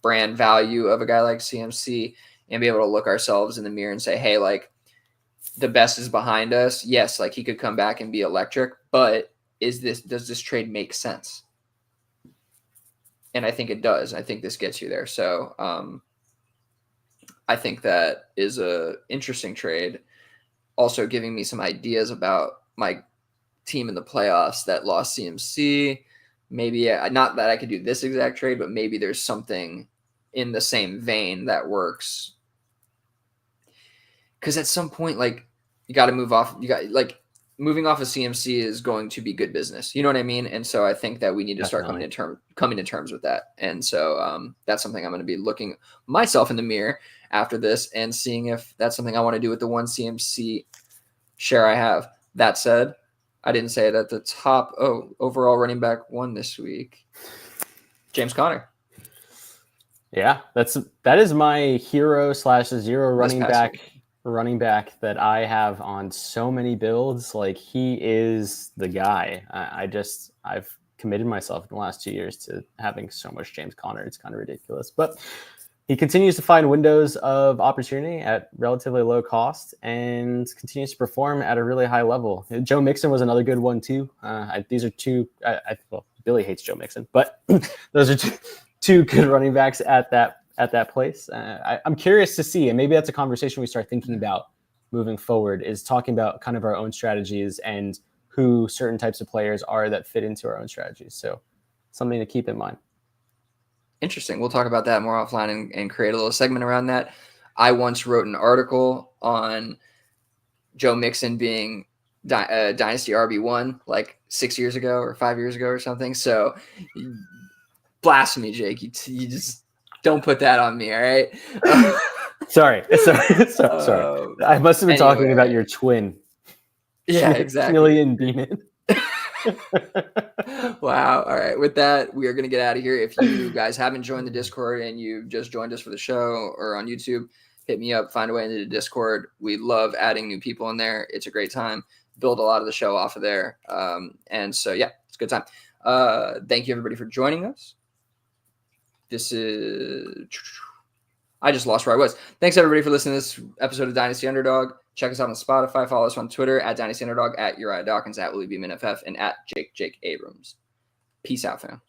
brand value of a guy like CMC and be able to look ourselves in the mirror and say, hey, like, the best is behind us. Yes, like, he could come back and be electric, but does this trade make sense? And I think it does. I think this gets you there. So I think that is a interesting trade. Also giving me some ideas about my team in the playoffs that lost CMC. Maybe not that I could do this exact trade, but maybe there's something in the same vein that works. Because at some point, like, you got to move off. Moving off of CMC is going to be good business. You know what I mean? And so I think that we need to start coming to terms with that. And so that's something I'm going to be looking myself in the mirror after this and seeing if that's something I want to do with the one CMC share I have. That said, I didn't say it at the top. Overall running back one this week, James Conner. Yeah, that is my hero /0 running back that I have on so many builds. Like, he is the guy. I've committed myself in the last 2 years to having so much James Conner. It's kind of ridiculous, but he continues to find windows of opportunity at relatively low cost and continues to perform at a really high level. Joe Mixon was another good one too. These are two. Billy hates Joe Mixon, but those are two good running backs at that place. I'm curious to see, and maybe that's a conversation we start thinking about moving forward, is talking about kind of our own strategies and who certain types of players are that fit into our own strategies. So something to keep in mind. Interesting. We'll talk about that more offline and create a little segment around that. I once wrote an article on Joe Mixon being Dynasty RB1 like 6 years ago or 5 years ago or something. So blasphemy, Jake. You just don't put that on me, all right? Sorry. I must have been talking about your twin. Yeah, exactly. Chameleon demon. Wow. All right. With that, we are going to get out of here. If you guys haven't joined the Discord and you just joined us for the show or on YouTube, hit me up, find a way into the Discord. We love adding new people in there. It's a great time. Build a lot of the show off of there. And so, yeah, it's a good time. Thank you, everybody, for joining us. This is... I just lost where I was. Thanks, everybody, for listening to this episode of Dynasty Underdog. Check us out on Spotify. Follow us on Twitter at Dynasty Underdog, at Uriah Dawkins, at Willie B. MNFF, and at Jake Abrams. Peace out, fam.